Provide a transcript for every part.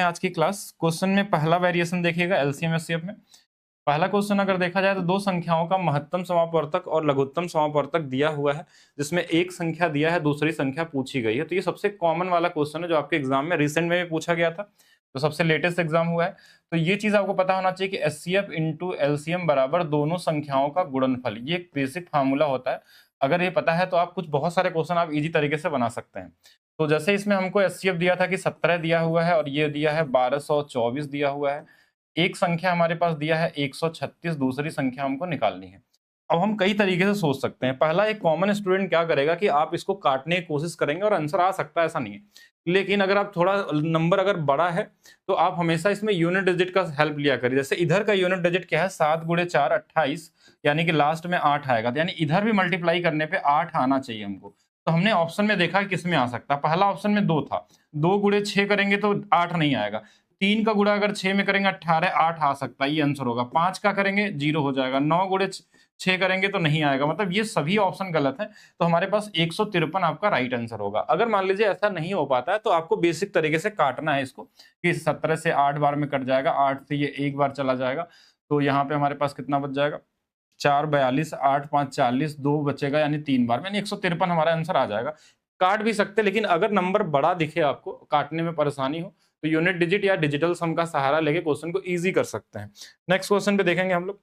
हैं आज की क्लास। क्वेश्चन में पहला वेरिएशन देखिएगा एलसीएम एचसीएफ में। पहला क्वेश्चन अगर देखा जाए तो दो संख्याओं का महत्तम समापवर्तक और लघुत्तम समापवर्तक दिया हुआ है, जिसमें एक संख्या दिया है, दूसरी संख्या पूछी गई है। तो ये सबसे कॉमन वाला क्वेश्चन है जो आपके एग्जाम में रिसेंट में भी पूछा गया था, तो सबसे लेटेस्ट एग्जाम हुआ है। तो ये चीज आपको पता होना चाहिए कि एचसीएफ इंटू एलसीएम बराबर दोनों संख्याओं का गुणनफल। ये एक बेसिक फार्मूला होता है। अगर ये पता है तो आप कुछ बहुत सारे क्वेश्चन आप इजी तरीके से बना सकते हैं। तो जैसे इसमें हमको एचसीएफ दिया था कि 17 दिया हुआ है और ये दिया है 1224 दिया हुआ है। एक संख्या हमारे पास दिया है 136, दूसरी संख्या हमको निकालनी है। अब हम कई तरीके से सोच सकते हैं। पहला, एक कॉमन स्टूडेंट क्या करेगा कि आप इसको काटने की कोशिश करेंगे और आंसर आ सकता है, ऐसा नहीं है। लेकिन अगर आप थोड़ा नंबर अगर बड़ा है तो आप हमेशा इसमें यूनिट डिजिट का हेल्प लिया करिए। जैसे इधर का यूनिट डिजिट क्या है, 7 गुणे 4 28, यानी कि लास्ट में 8 आएगा। तो यानी इधर भी मल्टीप्लाई करने पे 8 आना चाहिए हमको। तो हमने ऑप्शन में देखा किस में आ सकता है। पहला ऑप्शन में 2 था, 2 गुणे 6 करेंगे तो 8 नहीं आएगा। 3 का गुणा अगर 6 में करेंगे 18, 8 आ सकता है, ये आंसर होगा। 5 का करेंगे 0 हो जाएगा। 9 गुणे 6 करेंगे तो नहीं आएगा। मतलब ये सभी ऑप्शन गलत है। तो हमारे पास 153 आपका राइट आंसर होगा। अगर मान लीजिए ऐसा नहीं हो पाता है तो आपको बेसिक तरीके से काटना है इसको, कि 17 से 8 बार में कट जाएगा, 8 से ये एक बार चला जाएगा। तो यहाँ पे हमारे पास कितना बच जाएगा, 4 42, 8 5 40, 2 बचेगा, यानी 3 बार में, यानी 153 हमारा आंसर आ जाएगा। काट भी सकते, लेकिन अगर नंबर बड़ा दिखे आपको, काटने में परेशानी हो, तो यूनिट डिजिट या डिजिटल सम का सहारा लेके क्वेश्चन को इजी कर सकते हैं। नेक्स्ट क्वेश्चन पे देखेंगे हम लोग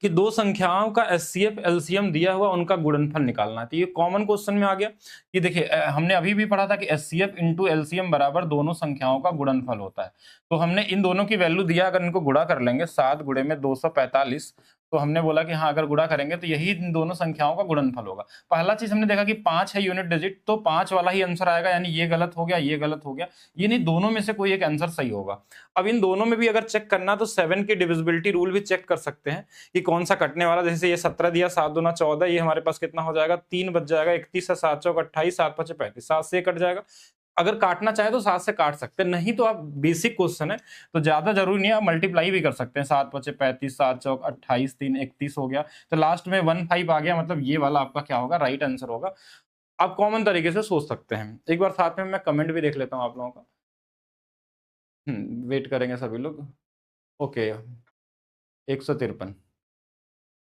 कि दो संख्याओं का एचसीएफ एलसीएम दिया हुआ, उनका गुणनफल निकालना है। तो ये कॉमन क्वेश्चन में आ गया कि देखिए हमने अभी भी पढ़ा था कि एचसीएफ इंटू एलसीएम बराबर दोनों संख्याओं का गुणनफल होता है। तो हमने इन दोनों की वैल्यू दिया, अगर इनको गुणा कर लेंगे, 7 गुणे में 245, तो हमने बोला कि हाँ अगर गुणा करेंगे तो यही इन दोनों संख्याओं का गुणनफल होगा। पहला चीज हमने देखा कि 5 है यूनिट डिजिट, तो 5 वाला ही आंसर आएगा, यानी ये गलत हो गया, ये गलत हो गया, ये नहीं, दोनों में से कोई एक आंसर सही होगा। अब इन दोनों में भी अगर चेक करना तो 7 की डिविजिबिलिटी रूल भी चेक कर सकते हैं कि कौन सा कटने वाला। जैसे ये 17 दिया, 7 दूना 14, ये हमारे पास कितना हो जाएगा, 3 बच जाएगा। 31 है, 7 चौक 28, 7 पचे 35, 7 से कट जाएगा। अगर काटना चाहे तो 7 से काट सकते हैं, नहीं तो आप बेसिक क्वेश्चन है तो ज्यादा जरूरी नहीं है, आप मल्टीप्लाई भी कर सकते हैं। 7 पचे 35, 7 चौक 28, 3 31 हो गया, तो लास्ट में 15 आ गया, मतलब ये वाला आपका क्या होगा, राइट आंसर होगा। आप कॉमन तरीके से सोच सकते हैं। एक बार साथ में मैं कमेंट भी देख लेता हूँ आप लोगों का। वेट करेंगे सभी लोग। ओके, 153,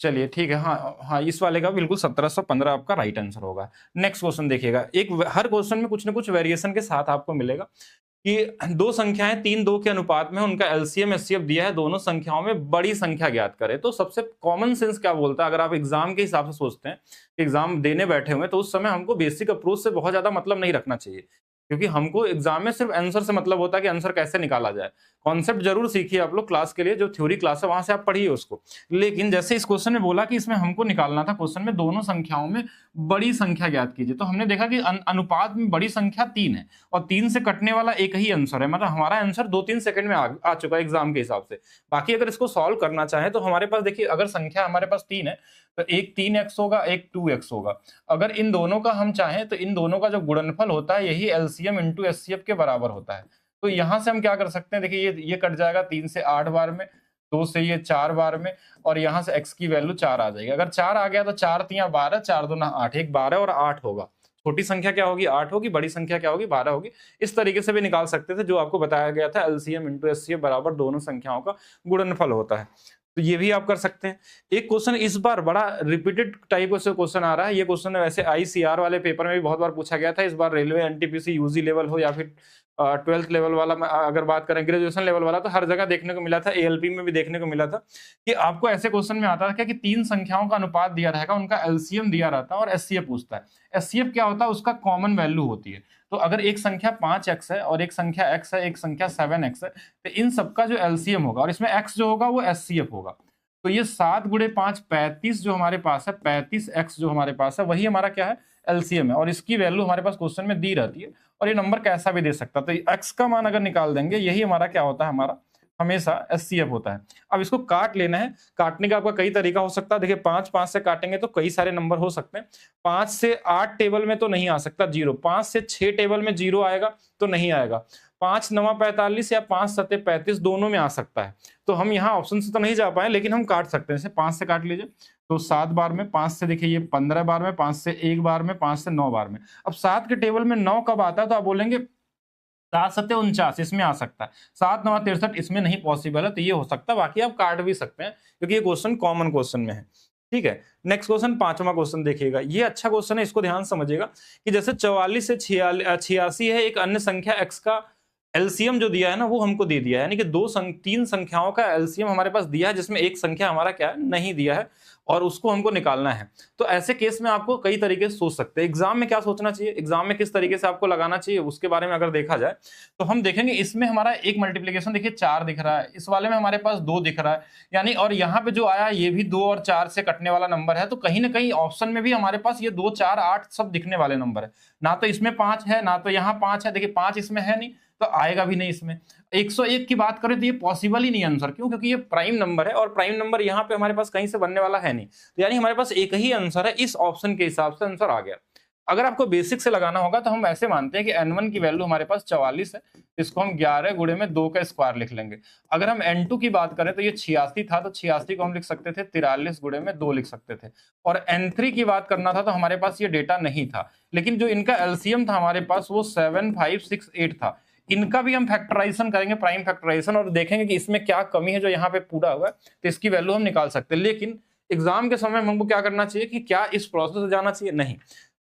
चलिए ठीक है। हाँ हाँ, इस वाले का बिल्कुल 1715 आपका राइट आंसर होगा। नेक्स्ट क्वेश्चन देखिएगा। हर क्वेश्चन में कुछ ना कुछ वेरिएशन के साथ आपको मिलेगा कि दो संख्याएं 3-2 के अनुपात में, उनका एलसीएम एचसीएफ दिया है, दोनों संख्याओं में बड़ी संख्या ज्ञात करें। तो सबसे कॉमन सेंस क्या बोलता है, अगर आप एग्जाम के हिसाब से सोचते हैं, एग्जाम देने बैठे हुए तो उस समय हमको बेसिक अप्रोच से बहुत ज्यादा मतलब नहीं रखना चाहिए, क्योंकि हमको एग्जाम में सिर्फ आंसर से मतलब होता है कि आंसर कैसे निकाला जाए। कॉन्सेप्ट जरूर सीखिए आप लोग क्लास के लिए, जो थ्योरी क्लास है वहां से आप पढ़िए उसको। लेकिन जैसे इस क्वेश्चन में बोला कि इसमें हमको निकालना था, क्वेश्चन में दोनों संख्याओं में बड़ी संख्या ज्ञात कीजिए, तो हमने देखा कि अनुपात में बड़ी संख्या 3 है और 3 से कटने वाला एक ही आंसर है। मतलब हमारा आंसर 2-3 सेकंड में आ चुका है एग्जाम के हिसाब से। बाकी अगर इसको सॉल्व करना चाहे तो हमारे पास देखिए, अगर संख्या हमारे पास 3 है तो एक 3x होगा, एक 2x होगा। अगर इन दोनों का हम चाहें तो इन दोनों का जो गुणनफल होता है यही एलसीएम इंटू एचसीएफ के बराबर होता है। तो यहां से हम क्या कर सकते हैं, देखिए ये कट जाएगा 3 से 8 बार में, 2 से ये 4 बार में, और यहां से x की वैल्यू 4 आ जाएगी। अगर 4 आ गया तो 4 तिया 12, 4 दूना 8, एक 12 और 8 होगा। छोटी संख्या क्या होगी, 8 होगी, बड़ी संख्या क्या होगी, 12 होगी। इस तरीके से भी निकाल सकते थे, जो आपको बताया गया था एलसीएम इंटू एचसीएफ बराबर दोनों संख्याओं का गुणनफल होता है। तो ये भी आप कर सकते हैं। एक क्वेश्चन इस बार बड़ा रिपीटेड टाइप से क्वेश्चन आ रहा है। ये क्वेश्चन वैसे आईसीआर वाले पेपर में भी बहुत बार पूछा गया था। इस बार रेलवे एनटीपीसी यूजी लेवल हो या फिर 12th लेवल वाला, अगर बात करें ग्रेजुएशन लेवल वाला, तो हर जगह देखने को मिला था, एएलपी में भी देखने को मिला था कि आपको ऐसे क्वेश्चन में आता था क्या कि 3 संख्याओं का अनुपात दिया रहेगा, उनका एलसीएम दिया रहता है और एचसीएफ पूछता है। एचसीएफ क्या होता है, उसका कॉमन वैल्यू होती है। तो अगर एक संख्या 5x है और एक संख्या x है, एक संख्या 7x है, तो इन सबका जो एलसीएम होगा और इसमें x जो होगा वो एचसीएफ होगा। तो ये 7 गुणे 5 35 जो हमारे पास है, 35x जो हमारे पास है, वही हमारा क्या है, एलसीएम है। और इसकी वैल्यू हमारे पास क्वेश्चन में दी रहती है, और ये नंबर कैसा भी दे सकता है। तो x का मान अगर निकाल देंगे, यही हमारा क्या होता है, हमारा हमेशा एचसीएफ होता है। अब इसको काट लेना है। काटने का आपका कई तरीका हो सकता है। देखिए 5 से काटेंगे तो कई सारे नंबर हो सकते हैं। 5 से 8 टेबल में तो नहीं आ सकता 0, 5 से 6 टेबल में 0 आएगा तो नहीं आएगा। 5 9 45 या 5 7 35 दोनों में आ सकता है। तो हम यहाँ ऑप्शन से तो नहीं जा पाए, लेकिन हम काट सकते हैं। जैसे 5 से काट लीजिए तो 7 बार में, 5 से देखिए ये 15 बार में, 5 से 1 बार में, 5 से 9 बार में। अब 7 के टेबल में 9 कब आता है, तो आप बोलेंगे 7 सत्ते 49 इसमें आ सकता है, 7 9 63 इसमें नहीं पॉसिबल है, तो ये हो सकता है। बाकी आप काट भी सकते हैं क्योंकि ये क्वेश्चन कॉमन क्वेश्चन में है। ठीक है, नेक्स्ट क्वेश्चन 5वां क्वेश्चन देखिएगा, ये अच्छा क्वेश्चन है, इसको ध्यान समझिएगा कि जैसे 44 से 86 है, एक अन्य संख्या x का एलसीएम जो दिया है ना वो हमको दे दिया है, यानी कि तीन संख्याओं का एलसीएम हमारे पास दिया है जिसमें एक संख्या हमारा क्या है नहीं दिया है और उसको हमको निकालना है। तो ऐसे केस में आपको कई तरीके से सोच सकते हैं। एग्जाम में क्या सोचना चाहिए, एग्जाम में किस तरीके से आपको लगाना चाहिए उसके बारे में अगर देखा जाए तो हम देखेंगे इसमें हमारा एक मल्टीप्लीकेशन देखिए 4 दिख रहा है, इस वाले में हमारे पास 2 दिख रहा है, यानी और यहाँ पे जो आया ये भी 2 और 4 से कटने वाला नंबर है, तो कहीं ना कहीं ऑप्शन में भी हमारे पास ये 2 4 8 सब दिखने वाले नंबर है। ना तो इसमें 5 है ना तो यहाँ 5 है, देखिए 5 इसमें है नहीं तो आएगा भी नहीं इसमें। 101 की बात करें तो ये पॉसिबल ही नहीं आंसर, क्यों? क्योंकि ये प्राइम नंबर है और प्राइम नंबर यहाँ पे हमारे पास कहीं से बनने वाला है नहीं, तो यानी हमारे पास एक ही आंसर है, इस ऑप्शन के हिसाब से आंसर आ गया। अगर आपको बेसिक से लगाना होगा तो हम ऐसे मानते हैं कि n1 की वैल्यू हमारे पास 44 है, इसको हम 11 गुणे में 2 का स्क्वायर लिख लेंगे। अगर हम n2 की बात करें तो ये 86 था, तो 86 को हम लिख सकते थे 43 गुणे में 2 लिख सकते थे। और n3 की बात करना था तो हमारे पास ये डेटा नहीं था, लेकिन जो इनका एलसीएम था हमारे पास वो 7568 था। इनका भी हम फैक्टराइजेशन करेंगे, प्राइम फैक्टराइजेशन, और देखेंगे कि इसमें क्या कमी है जो यहाँ पे पूरा हुआ है, तो इसकी वैल्यू हम निकाल सकते हैं। लेकिन एग्जाम के समय हमको क्या करना चाहिए कि क्या इस प्रोसेस से जाना चाहिए? नहीं,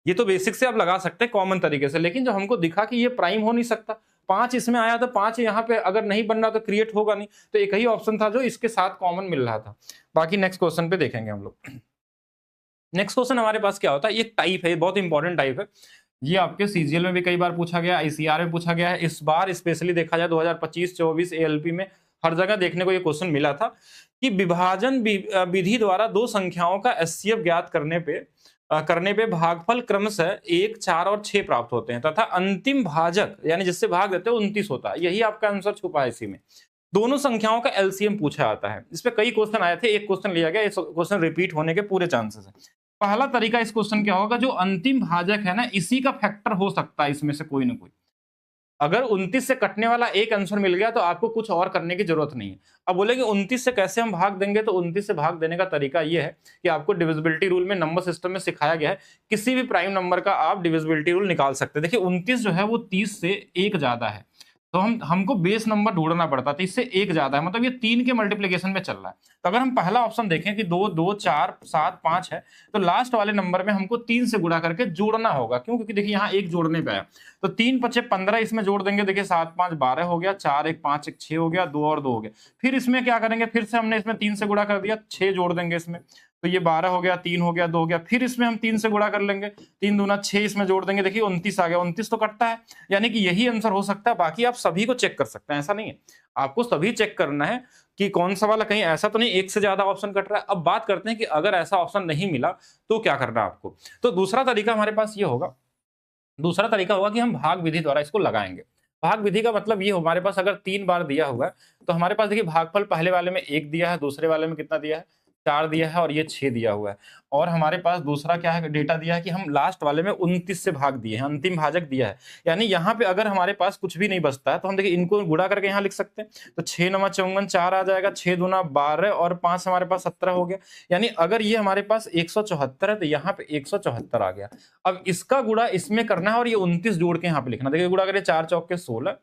ये तो बेसिक से आप लगा सकते हैं कॉमन तरीके से, लेकिन जब हमको दिखा कि ये प्राइम हो नहीं सकता, 5 इसमें आया तो 5 यहाँ पे अगर नहीं बन रहा तो क्रिएट होगा नहीं, तो एक ही ऑप्शन था जो इसके साथ कॉमन मिल रहा था। बाकी नेक्स्ट क्वेश्चन पे देखेंगे हम लोग। नेक्स्ट क्वेश्चन हमारे पास क्या होता है, ये टाइप है, बहुत इंपॉर्टेंट टाइप है, ये आपके सीजीएल में भी कई बार पूछा गया, आईसीआर में पूछा गया है, इस बार स्पेशली देखा जाए 2025-24 एएलपी में हर जगह देखने को ये क्वेश्चन मिला था कि विभाजन विधि द्वारा दो संख्याओं का एचसीएफ ज्ञात करने पे भागफल क्रमशः 1, 4 और 6 प्राप्त होते हैं तथा अंतिम भाजक यानी जिससे भाग देते हैं 29 होता है। यही आपका आंसर छुपा है इसी में। दोनों संख्याओं का एलसीएम पूछा जाता है। इस पे कई क्वेश्चन आए थे, एक क्वेश्चन लिया गया, इस क्वेश्चन रिपीट होने के पूरे चांसेस है। पहला तरीका इस क्वेश्चन क्या होगा, जो अंतिम भाजक है ना इसी का फैक्टर हो सकता है इसमें से कोई ना कोई। अगर 29 से कटने वाला एक आंसर मिल गया तो आपको कुछ और करने की जरूरत नहीं है। अब बोलेंगे 29 से कैसे हम भाग देंगे, तो 29 से भाग देने का तरीका यह है कि आपको डिविजिबिलिटी रूल में नंबर सिस्टम में सिखाया गया है, किसी भी प्राइम नंबर का आप डिविजिबिलिटी रूल निकाल सकते हैं। देखिए 29 जो है वो 30 से 1 ज्यादा है, तो हमको बेस नंबर ढूंढना पड़ता था, इससे 1 ज्यादा है, मतलब ये 3 के मल्टीप्लिकेशन में चल रहा है। तो अगर हम पहला ऑप्शन देखें कि 2, 2, 4, 7, 5 है, तो लास्ट वाले नंबर में हमको 3 से गुणा करके जोड़ना होगा। क्यों? क्योंकि देखिए यहाँ 1 जोड़ने पे आया, तो 3 पचे 15 इसमें जोड़ देंगे। देखिए 7 5 12 हो गया, 4 1 5 1 6 हो गया, 2 और 2 हो गया। फिर इसमें क्या करेंगे, फिर से हमने इसमें 3 से गुणा कर दिया, 6 जोड़ देंगे इसमें, तो ये 12 हो गया, 3 हो गया, 2 हो गया। फिर इसमें हम 3 से गुणा कर लेंगे, 3 दूना 6 इसमें जोड़ देंगे, देखिए 29 आ गया, 29 तो कटता है, यानी कि यही आंसर हो सकता है। बाकी आप सभी को चेक कर सकते हैं, ऐसा नहीं है, आपको सभी चेक करना है कि कौन सा वाला, कहीं ऐसा तो नहीं एक से ज्यादा ऑप्शन कट रहा है। अब बात करते हैं कि अगर ऐसा ऑप्शन नहीं मिला तो क्या करना है आपको। तो दूसरा तरीका हमारे पास ये होगा, दूसरा तरीका होगा कि हम भाग विधि द्वारा इसको लगाएंगे। भाग विधि का मतलब ये, हमारे पास अगर 3 बार दिया हुआ है तो हमारे पास देखिए भागफल पहले वाले में 1 दिया है, दूसरे वाले में कितना दिया है, 4 दिया है, और ये 6 दिया हुआ है। और हमारे पास दूसरा क्या है, डेटा दिया है कि हम लास्ट वाले में 29 से भाग दिए हैं, अंतिम भाजक दिया है। यानी यहाँ पे अगर हमारे पास कुछ भी नहीं बचता है तो हम देखिए इनको गुणा करके यहाँ लिख सकते हैं, तो 6 9 54 4 आ जाएगा, 6 दूना 12 और 5 हमारे पास 17 हो गया। यानी अगर ये हमारे पास 174 है तो यहाँ पे 174 आ गया। अब इसका गुणा इसमें करना है और ये 29 जोड़ के यहाँ पे लिखना। देखिए गुणा करिए, 4 चौक के 16,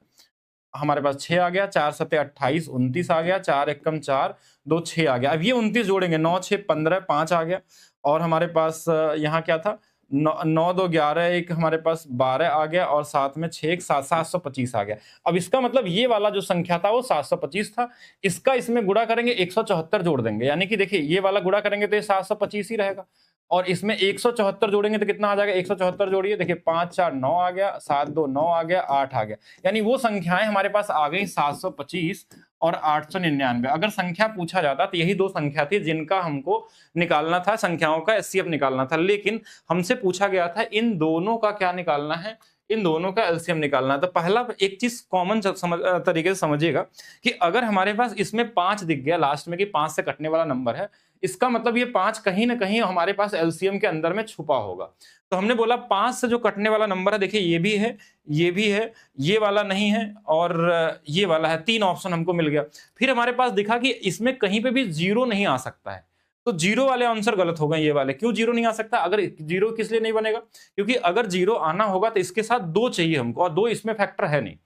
हमारे पास 6 आ गया, 4 7 28 29 आ गया, 4 1 कम 4 2 6 आ गया। अब ये 29 जोड़ेंगे, 9 6 15 5 आ गया, और हमारे पास यहाँ क्या था, 9 2 11 1 हमारे पास 12 आ गया, और साथ में 6 1 725 आ गया। अब इसका मतलब ये वाला जो संख्या था वो 725 था, इसका इसमें गुणा करेंगे 174 जोड़ देंगे, यानी कि देखिए ये वाला गुणा करेंगे तो ये 725 ही रहेगा, और इसमें 174 जोड़ेंगे तो कितना आ जाएगा, 174 जोड़िए, देखिए 5 4 9 आ गया, 7 2 9 आ गया, 8 आ गया। यानी वो संख्याएं हमारे पास आ गई 725 और 899। अगर संख्या पूछा जाता तो यही दो संख्या थी जिनका हमको निकालना था, संख्याओं का एचसीएफ निकालना था, लेकिन हमसे पूछा गया था इन दोनों का क्या निकालना है, इन दोनों का एलसीएम निकालना है। तो पहला एक चीज कॉमन तरीके से समझिएगा कि अगर हमारे पास इसमें 5 दिख गया लास्ट में कि 5 से कटने वाला नंबर है, इसका मतलब ये 5 कहीं ना कहीं हमारे पास एलसीएम के अंदर में छुपा होगा। तो हमने बोला 5 से जो कटने वाला नंबर है, देखिए ये भी है, ये भी है, ये वाला नहीं है, और ये वाला है, 3 ऑप्शन हमको मिल गया। फिर हमारे पास दिखा कि इसमें कहीं पे भी 0 नहीं आ सकता है, तो 0 वाले आंसर गलत हो गए ये वाले। क्यों 0 नहीं आ सकता, अगर 0 किस लिए नहीं बनेगा, क्योंकि अगर 0 आना होगा तो इसके साथ 2 चाहिए हमको, और 2 इसमें फैक्टर है नहीं,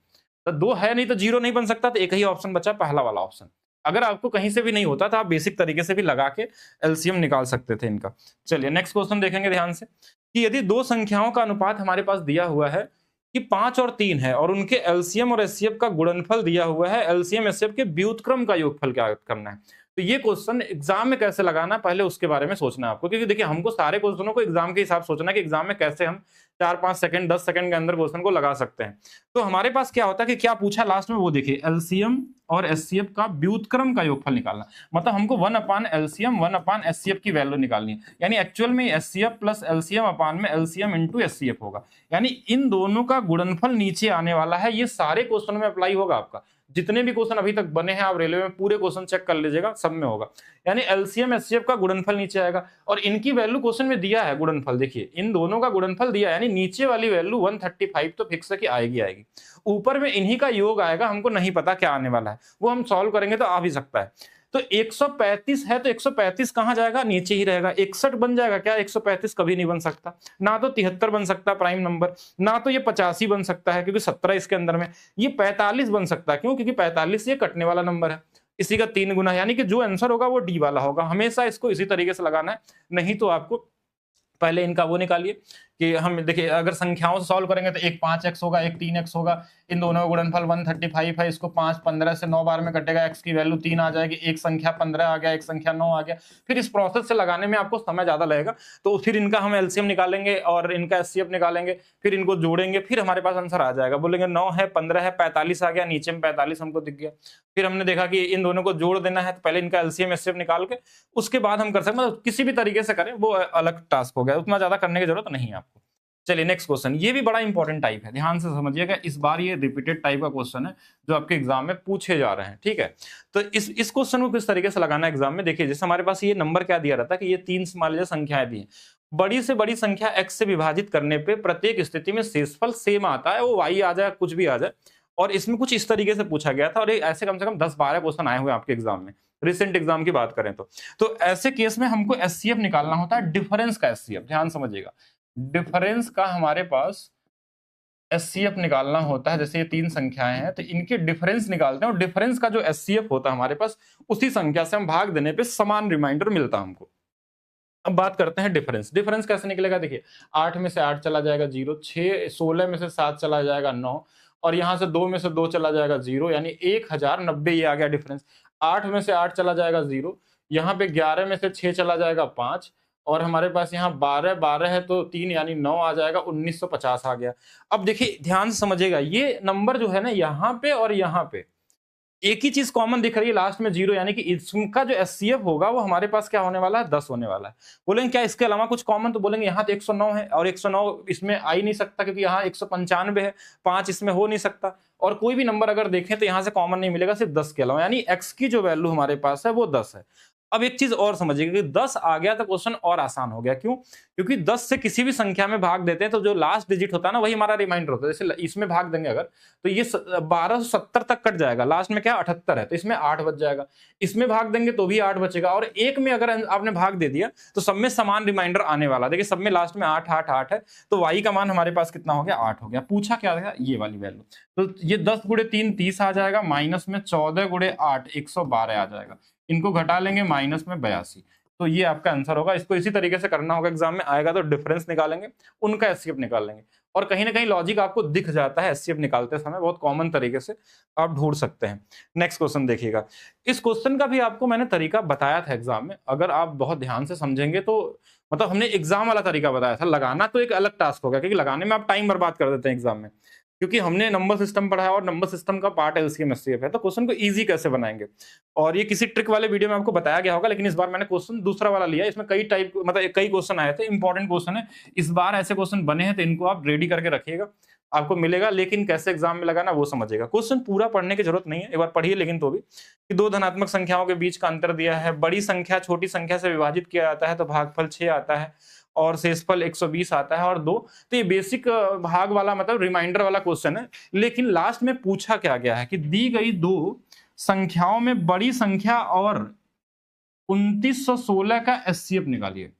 तो 2 है नहीं तो 0 नहीं बन सकता, तो एक ही ऑप्शन बचा, पहला वाला ऑप्शन। अगर आपको कहीं से भी नहीं होता तो आप बेसिक तरीके से भी लगा के एलसीएम निकाल सकते थे इनका। चलिए नेक्स्ट क्वेश्चन देखेंगे ध्यान से, कि यदि दो संख्याओं का अनुपात हमारे पास दिया हुआ है कि 5 और 3 है और उनके एलसीएम और एचसीएफ का गुणनफल दिया हुआ है, एलसीएम एचसीएफ के व्युत्क्रम का योगफल क्या करना है। तो ये क्वेश्चन एग्जाम में कैसे लगाना है, पहले उसके बारे में सोचना है आपको, क्योंकि देखिए हमको सारे क्वेश्चनों को एग्जाम के हिसाब सोचना है कि एग्जाम में कैसे हम 4-5 सेकंड 10 सेकंड के अंदर क्वेश्चन को लगा सकते हैं। तो हमारे पास क्या होता है कि क्या पूछा लास्ट में, वो देखिए एलसीएम और एचसीएफ का व्युत्क्रम का योगफल निकालना, मतलब हमको 1 अपान एलसीएम 1 अपान एचसीएफ की वैल्यू निकालनी है। यानी एक्चुअल में एचसीएफ प्लस एलसीएम अपान में एलसीएम इंटू एचसीएफ होगा, यानी इन दोनों का गुणनफल नीचे आने वाला है। ये सारे क्वेश्चन में अप्लाई होगा आपका, जितने भी क्वेश्चन अभी तक बने हैं आप रेलवे में पूरे क्वेश्चन चेक कर लीजिएगा, सब में होगा। यानी एलसीएम एचसीएफ का गुणनफल नीचे आएगा और इनकी वैल्यू क्वेश्चन में दिया है, गुणनफल देखिए इन दोनों का गुणनफल दिया है, यानी नीचे वाली वैल्यू 135 तो फिक्स है कि आएगी। ऊपर में इन्हीं का योग आएगा, हमको नहीं पता क्या आने वाला है, वो हम सॉल्व करेंगे तो आ भी सकता है। तो 135 है तो 135 कहां जाएगा, नीचे ही रहेगा। 61 बन जाएगा क्या, 135 कभी नहीं बन सकता, ना तो 73 बन सकता प्राइम नंबर, ना तो ये 85 बन सकता है क्योंकि 17 इसके अंदर में, ये 45 बन सकता है, क्यों, क्योंकि 45 ये कटने वाला नंबर है, इसी का 3 गुना, यानी कि जो आंसर होगा वो डी वाला होगा। हमेशा इसको इसी तरीके से लगाना है, नहीं तो आपको पहले इनका वो निकालिए कि हम देखिए अगर संख्याओं से सॉल्व करेंगे तो एक 5x होगा, एक 3x होगा, इन दोनों का गुणनफल 135 है, इसको 5 15 से 9 बार में कटेगा, x की वैल्यू 3 आ जाएगी, एक संख्या 15 आ गया, एक संख्या 9 आ गया। फिर इस प्रोसेस से लगाने में आपको समय ज्यादा लगेगा, तो फिर इनका हम एलसीएम निकालेंगे और इनका एचसीएफ निकालेंगे, फिर इनको जोड़ेंगे, फिर हमारे पास आंसर आ जाएगा। बोलेंगे 9 है 15 है 45 आ गया, नीचे में 45 हमको दिख गया। फिर हमने देखा कि इन दोनों को जोड़ देना है, तो पहले इनका एलसीएम एचसीएफ निकाल के उसके बाद हम कर सकते हैं, मतलब किसी भी तरीके से करें वो अलग टास्क हो गया, उतना ज्यादा करने की जरूरत नहीं है आपको। चलिए नेक्स्ट क्वेश्चन, ये भी बड़ा इंपॉर्टेंट टाइप है, ध्यान से समझिएगा, इस बार ये रिपीटेड टाइप का क्वेश्चन है जो आपके एग्जाम में पूछे जा रहे हैं, ठीक है। तो इस क्वेश्चन को किस तरीके से लगाना है एग्जाम में, देखिए जैसे हमारे पास ये नंबर क्या दिया रहता है कि ये 3 मान लीजिए संख्याएं दी हैं, बड़ी से बड़ी संख्या x से विभाजित करने पे प्रत्येक स्थिति में शेषफल सेम आता है, वो y आ जाए कुछ भी आ जाए, और इसमें कुछ इस तरीके से पूछा गया था, और ऐसे कम से कम 10-12 क्वेश्चन आए हुए आपके एग्जाम में, रिसेंट एग्जाम की बात करें तो ऐसे केस में हमको एचसीएफ निकालना होता है, डिफरेंस का एचसीएफ, ध्यान समझिएगा, डिफरेंस का हमारे पास एचसीएफ निकालना होता है। जैसे ये 3 संख्याएं हैं तो इनके डिफरेंस निकालते हैं, और डिफरेंस का जो एचसीएफ होता है हमारे पास, उसी संख्या से हम भाग देने पे समान रिमाइंडर मिलता है हमको। अब बात करते हैं डिफरेंस, डिफरेंस कैसे निकलेगा, देखिए 8 में से 8 चला जाएगा 0, 16 में से 7 चला जाएगा 9, और यहां से 2 में से 2 चला जाएगा 0, यानी 1090 ये आ गया डिफरेंस। 8 में से 8 चला जाएगा 0, यहाँ पे 11 में से 6 चला जाएगा 5, और हमारे पास यहाँ 12 है तो 3 यानी 9 आ जाएगा, 1950 आ गया। अब देखिए ध्यान से समझिएगा, ये नंबर जो है ना यहाँ पे और यहाँ पे एक ही चीज कॉमन दिख रही है लास्ट में 0, यानी कि इसका जो एचसीएफ होगा वो हमारे पास क्या होने वाला है, 10 होने वाला है। बोलेंगे क्या इसके अलावा कुछ कॉमन, तो बोलेंगे यहाँ तो 109 है और 109 इसमें आ ही नहीं सकता क्योंकि यहाँ 195 है, 5 इसमें हो नहीं सकता, और कोई भी नंबर अगर देखें तो यहाँ से कॉमन नहीं मिलेगा सिर्फ 10 के अलावा, यानी x की जो वैल्यू हमारे पास है वो 10 है। अब एक चीज और समझिएगा कि 10 आ गया तो क्वेश्चन और आसान हो गया, क्यों, क्योंकि 10 से किसी भी संख्या में भाग देते हैं तो जो लास्ट डिजिट होता है ना वही हमारा रिमाइंडर होता है। जैसे इसमें भाग देंगे अगर तो ये 1270 तक कट जाएगा, लास्ट में क्या 78 है तो इसमें 8 बच जाएगा, इसमें भाग देंगे तो भी 8 बचेगा, और एक में अगर आपने भाग दे दिया तो सब में समान रिमाइंडर आने वाला। देखिए सब में लास्ट में 8 8 8 है, तो y का मान हमारे पास कितना हो गया, 8 हो गया। पूछा क्या था, ये वाली वैल्यू, तो ये 10 गुणे 3 30 आ जाएगा, माइनस में 14 गुणे 8 112 आ जाएगा, इनको घटा लेंगे माइनस में 82, तो ये आपका आंसर होगा। इसको इसी तरीके से करना होगा, एग्जाम में आएगा तो डिफरेंस निकालेंगे, उनका एचसीएफ निकाल लेंगे, और कहीं ना कहीं लॉजिक आपको दिख जाता है एचसीएफ निकालते समय, बहुत कॉमन तरीके से आप ढूंढ सकते हैं। नेक्स्ट क्वेश्चन देखिएगा, इस क्वेश्चन का भी आपको मैंने तरीका बताया था एग्जाम में, अगर आप बहुत ध्यान से समझेंगे तो मतलब हमने एग्जाम वाला तरीका बताया था, लगाना तो एक अलग टास्क होगा क्योंकि लगाने में आप टाइम बर्बाद कर देते हैं एग्जाम में, क्योंकि हमने नंबर सिस्टम पढ़ा है और नंबर सिस्टम का पार्ट एलसीएम एचसीएफ है, तो क्वेश्चन को इजी कैसे बनाएंगे, और ये किसी ट्रिक वाले वीडियो में आपको बताया गया होगा, लेकिन इस बार मैंने क्वेश्चन दूसरा वाला लिया, इसमें कई टाइप मतलब कई क्वेश्चन आए थे, इंपॉर्टेंट क्वेश्चन है, इस बार ऐसे क्वेश्चन बने हैं तो इनको आप रेडी करके रखिएगा, आपको मिलेगा, लेकिन कैसे एग्जाम में लगाना वो समझिएगा। क्वेश्चन पूरा पढ़ने की जरूरत नहीं है, एक बार पढ़िए, लेकिन तो भी कि 2 धनात्मक संख्याओं के बीच का अंतर दिया है, बड़ी संख्या छोटी संख्या से विभाजित किया जाता है तो भागफल 6 आता है, और शेषफल 120 आता है, और 2, तो ये बेसिक भाग वाला मतलब रिमाइंडर वाला क्वेश्चन है। लेकिन लास्ट में पूछा क्या गया है कि दी गई 2 संख्याओं में बड़ी संख्या और 2916 का एचसीएफ निकालिए।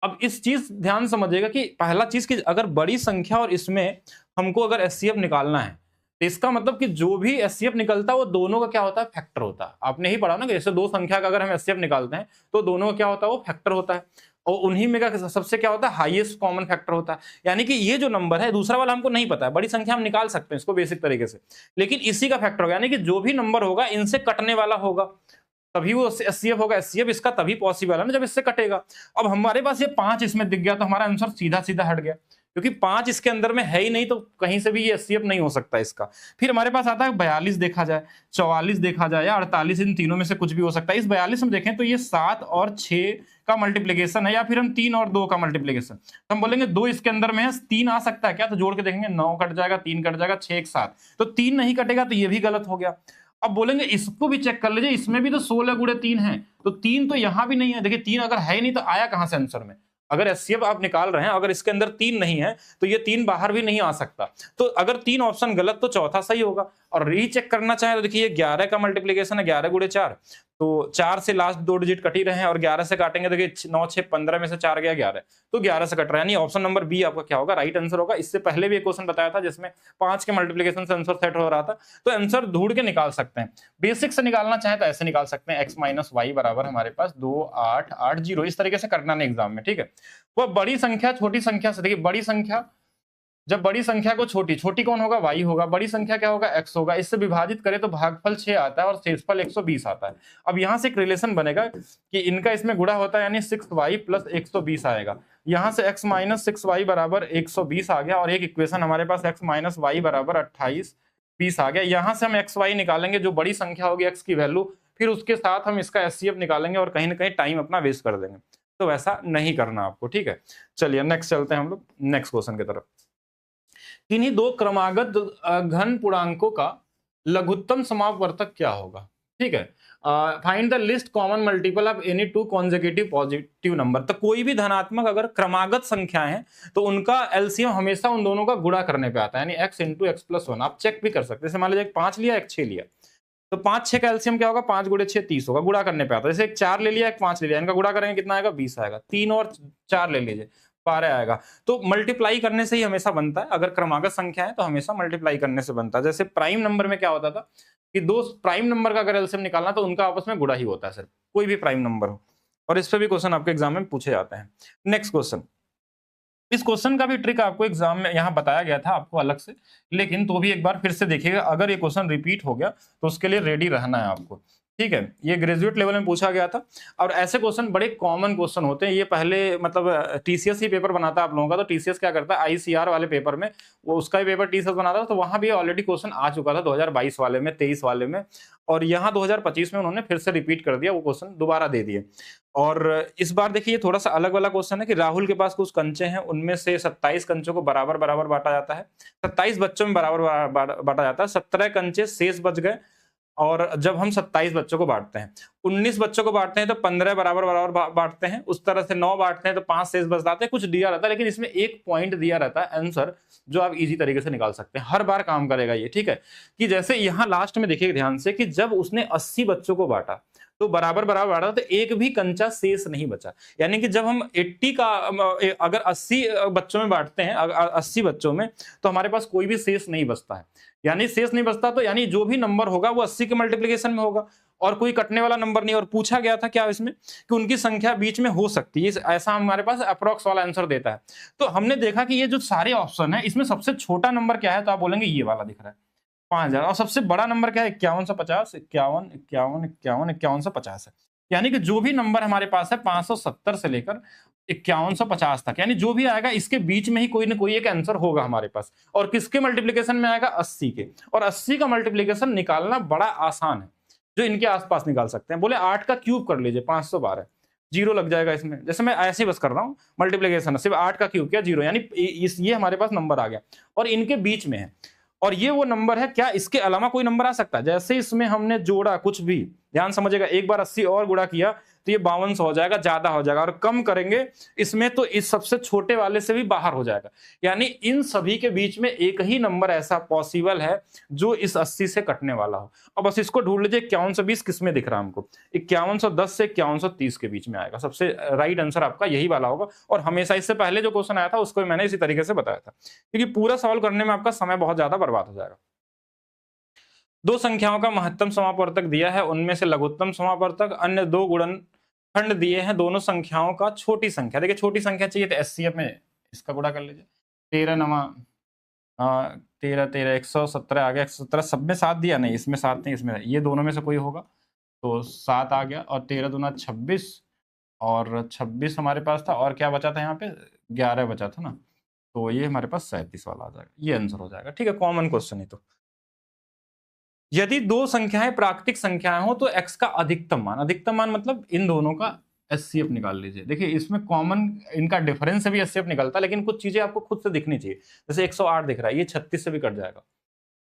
अब इस चीज ध्यान समझिएगा कि पहला चीज कि अगर बड़ी संख्या और इसमें हमको अगर एचसीएफ निकालना है, तो इसका मतलब कि जो भी एचसीएफ निकलता है वो दोनों का क्या होता है, फैक्टर होता है। आपने ही पढ़ा ना कि जैसे दो संख्या का अगर हम एचसीएफ निकालते हैं तो दोनों का क्या होता है, वो फैक्टर होता है, और उन्हीं में का सबसे क्या होता है, हाईएस्ट कॉमन फैक्टर होता है। यानी कि ये जो नंबर है, दूसरा वाला हमको नहीं पता है, बड़ी संख्या हम निकाल सकते हैं इसको बेसिक तरीके से, लेकिन इसी का फैक्टर होगा, यानी कि जो भी नंबर होगा इनसे कटने वाला होगा तभी वो एचसीएफ होगा। एचसीएफ इसका तभी पॉसिबल है ना जब इससे कटेगा। अब हमारे पास ये 5 इसमें दिख गया तो हमारा आंसर सीधा सीधा हट गया, क्योंकि 5 इसके अंदर में है ही नहीं, तो कहीं से भी ये एचसीएफ नहीं हो सकता इसका। फिर हमारे पास आता है 42 देखा जाए, 44 देखा जाए या 48, इन तीनों में से कुछ भी हो सकता है। इस 42 में देखें तो ये 7 और 6 का मल्टीप्लीकेशन है, या फिर हम 3 और 2 का मल्टीप्लीकेशन, तो हम बोलेंगे 2 इसके अंदर में है, 3 आ सकता है क्या, तो जोड़ के देखेंगे 9 कट जाएगा, 3 कट जाएगा, 6 एक 7, तो 3 नहीं कटेगा, तो ये भी गलत हो गया। अब बोलेंगे इसको भी चेक कर लीजिए, इसमें भी तो 16 गुणे 3 है, तो 3 तो यहां भी नहीं है। देखिए 3 अगर है नहीं तो आया कहां से आंसर में, अगर एचसीएफ आप निकाल रहे हैं, अगर इसके अंदर 3 नहीं है तो ये 3 बाहर भी नहीं आ सकता। तो अगर 3 ऑप्शन गलत तो चौथा सही होगा। और रीचेक करना चाहे तो देखिए 11 का मल्टीप्लीकेशन है 11 गुणे 4, तो 4 से लास्ट 2 डिजिट कट ही रहे हैं, और 11 से काटेंगे देखिए 9 6 15 में से 4 गया 11, तो 11 से कट रहा है, यानी ऑप्शन नंबर बी आपका क्या होगा, राइट आंसर होगा। इससे पहले भी एक क्वेश्चन बताया था जिसमें 5 के मल्टीप्लीकेशन से आंसर सेट हो रहा था, तो आंसर ढूंढ के निकाल सकते हैं। बेसिक से निकालना चाहे तो ऐसे निकाल सकते हैं, एक्स माइनस वाई बराबर हमारे पास 2 8 8 0, इस तरीके से करना नहीं एग्जाम में, ठीक है। वो बड़ी संख्या छोटी संख्या से, देखिए बड़ी संख्या, जब बड़ी संख्या को छोटी, छोटी कौन होगा, y होगा, बड़ी संख्या क्या होगा, x होगा, इससे विभाजित करें तो भागफल 6 आता है और शेषफल 120 आता है। अब यहां से एक रिलेशन बनेगा कि इनका इसमें गुणा होता है, यानी 6y प्लस 120 आएगा। यहां से x माइनस 6y बराबर 120 आ गया, और एक इक्वेशन हमारे पास x माइनस वाई बराबर 28 20 आ गया। यहां से हम एक्स वाई निकालेंगे, जो बड़ी संख्या होगी x की वैल्यू, फिर उसके साथ हम इसका एचसीएफ निकालेंगे, और कहीं ना कहीं टाइम अपना वेस्ट कर देंगे, तो वैसा नहीं करना आपको, ठीक है। चलिए नेक्स्ट चलते हैं हम लोग नेक्स्ट क्वेश्चन की तरफ। किन्हीं दो क्रमागत घन पूर्णांकों का लघुत्तम समापवर्तक क्या होगा, ठीक है। Find the list common multiple of any two consecutive positive number. तो कोई भी धनात्मक अगर क्रमागत संख्या है तो उनका एलसीएम हमेशा उन दोनों का गुणा करने पे आता है, यानी x इंटू एक्स प्लस 1। आप चेक भी कर सकते हैं, जैसे मान लीजिए 5 लिया, एक 6 लिया, तो 5 6 का एलसीएम क्या होगा, 5 गुणे 6 30 होगा, गुणा करने पे आता है। जैसे एक 4 ले लिया, एक 5 ले लिया, इनका गुणा करेंगे कितना आएगा, 20 आएगा। 3 और 4 ले लीजिए, 12 आएगा। तो मल्टीप्लाई करने से ही हमेशा बनता है, अगर क्रमागत संख्या है तो हमेशा मल्टीप्लाई करने से बनता है। जैसे प्राइम नंबर में क्या होता था कि दो प्राइम नंबर का अगर एलसीएम निकालना तो उनका आपस में गुणा ही होता है सर, कोई भी प्राइम नंबर हो, और इस पे भी क्वेश्चन आपके एग्जाम में पूछे जाते हैं। नेक्स्ट क्वेश्चन, इस क्वेश्चन का भी ट्रिक आपको एग्जाम में यहाँ बताया गया था आपको अलग से, लेकिन तो भी एक बार फिर से देखिएगा, अगर ये क्वेश्चन रिपीट हो गया तो उसके लिए रेडी रहना है आपको, ठीक है। ये ग्रेजुएट लेवल में पूछा गया था, और ऐसे क्वेश्चन बड़े कॉमन क्वेश्चन होते हैं। ये पहले मतलब टीसीएस ही पेपर बनाता है आप लोगों का, तो टीसीएस क्या करता है, आईसीआर वाले पेपर में वो उसका ही पेपर टीसीएस बनाता है, तो वहां भी ऑलरेडी क्वेश्चन आ चुका था 2022 वाले में, 23 वाले में, और यहाँ 2025 में उन्होंने फिर से रिपीट कर दिया, वो क्वेश्चन दोबारा दे दिए। और इस बार देखिए थोड़ा सा अलग वाला क्वेश्चन है कि राहुल के पास कुछ कंचे हैं, उनमें से 27 कंचों को बराबर बराबर बांटा जाता है, 27 बच्चों में बराबर बांटा जाता है, 17 कंचे शेष बच गए, और जब हम 27 बच्चों को बांटते हैं, 19 बच्चों को बांटते हैं तो 15 बराबर बराबर बांटते हैं, उस तरह से 9 बांटते हैं तो 5 शेष बच जाते हैं, कुछ दिया रहता है, लेकिन इसमें एक पॉइंट दिया रहता है आंसर, जो आप इजी तरीके से निकाल सकते हैं, हर बार काम करेगा ये, ठीक है। कि जैसे यहाँ लास्ट में देखिए ध्यान से कि जब उसने 80 बच्चों को बांटा तो बराबर बराबर बांटा तो एक भी कंचा शेष नहीं बचा, यानी कि जब हम 80 का अगर 80 बच्चों में बांटते हैं, 80 बच्चों में, तो हमारे पास कोई भी शेष नहीं बचता है, यानी शेष नहीं बचता, तो यानी जो भी नंबर होगा वो 80 के मल्टीप्लिकेशन में होगा, और कोई कटने वाला नंबर नहीं। और पूछा गया था क्या इसमें कि उनकी संख्या बीच में हो सकती है, ऐसा हमारे पास अप्रोक्स वाला आंसर देता है। तो हमने देखा कि ये जो सारे ऑप्शन है इसमें सबसे छोटा नंबर क्या है, तो आप बोलेंगे ये वाला दिख रहा है 5000, और सबसे बड़ा नंबर क्या है 5150, 51 51 51 5150 है, यानी कि जो भी नंबर हमारे पास है 570 से लेकर 5150 तक, यानी जो भी आएगा इसके बीच में ही कोई ना कोई एक आंसर होगा हमारे पास। और किसके मल्टीप्लिकेशन में आएगा, 80 के, और 80 का मल्टीप्लिकेशन निकालना बड़ा आसान है, जो इनके आसपास निकाल सकते हैं। बोले 8 का क्यूब कर लीजिए 512, जीरो लग जाएगा इसमें, जैसे मैं ऐसे ही बस कर रहा हूं मल्टीप्लिकेशन, सिर्फ 8 का क्यूब किया जीरो, यानी ये हमारे पास नंबर आ गया, और इनके बीच में है, और ये वो नंबर है, क्या इसके अलावा कोई नंबर आ सकता है। जैसे इसमें हमने जोड़ा कुछ भी, ध्यान समझिएगा, एक बार 80 और गुणा किया तो ये 5200 हो जाएगा, ज्यादा हो जाएगा, और कम करेंगे इसमें तो इस सबसे छोटे वाले से भी बाहर हो जाएगा, यानी इन सभी के बीच में एक ही नंबर ऐसा पॉसिबल है जो इस 80 से कटने वाला हो। अब बस इसको ढूंढ लीजिए, 5120 किसमें दिख रहा है हमको, 5110 से 5130 के बीच में आएगा, सबसे राइट आंसर आपका यही वाला होगा। और हमेशा इससे पहले जो क्वेश्चन आया था उसको मैंने इसी तरीके से बताया था, क्योंकि पूरा सॉल्व करने में आपका समय बहुत ज्यादा बर्बाद हो जाएगा। दो संख्याओं का महत्तम समापवर्तक दिया है, उनमें से लघुत्तम समापवर्तक अन्य दो गुणनखंड दिए हैं, दोनों संख्याओं का छोटी संख्या, देखिए छोटी संख्या चाहिए तो एचसीएफ में इसका गुणा कर लीजिए। 13 नमा 13 13 117 आ गया, 117 सब में 7 दिया, नहीं इसमें 7 नहीं, इसमें ये दोनों में से कोई होगा तो 7 आ गया, और 13 दूना 26, और 26 हमारे पास था, और क्या बचा था यहाँ पे 11 बचा था ना, तो ये हमारे पास 37 वाला आ जाएगा, ये आंसर हो जाएगा। ठीक है, कॉमन क्वेश्चन ही। तो यदि दो संख्याएं प्राकृतिक संख्याएं हो तो x का अधिकतम मान मतलब इन दोनों का एचसीएफ निकाल लीजिए। देखिए इसमें कॉमन इनका डिफरेंस से भी एचसीएफ निकलता है, लेकिन कुछ चीजें आपको खुद से दिखनी चाहिए। जैसे 108 दिख रहा है, ये 36 से भी कट जाएगा,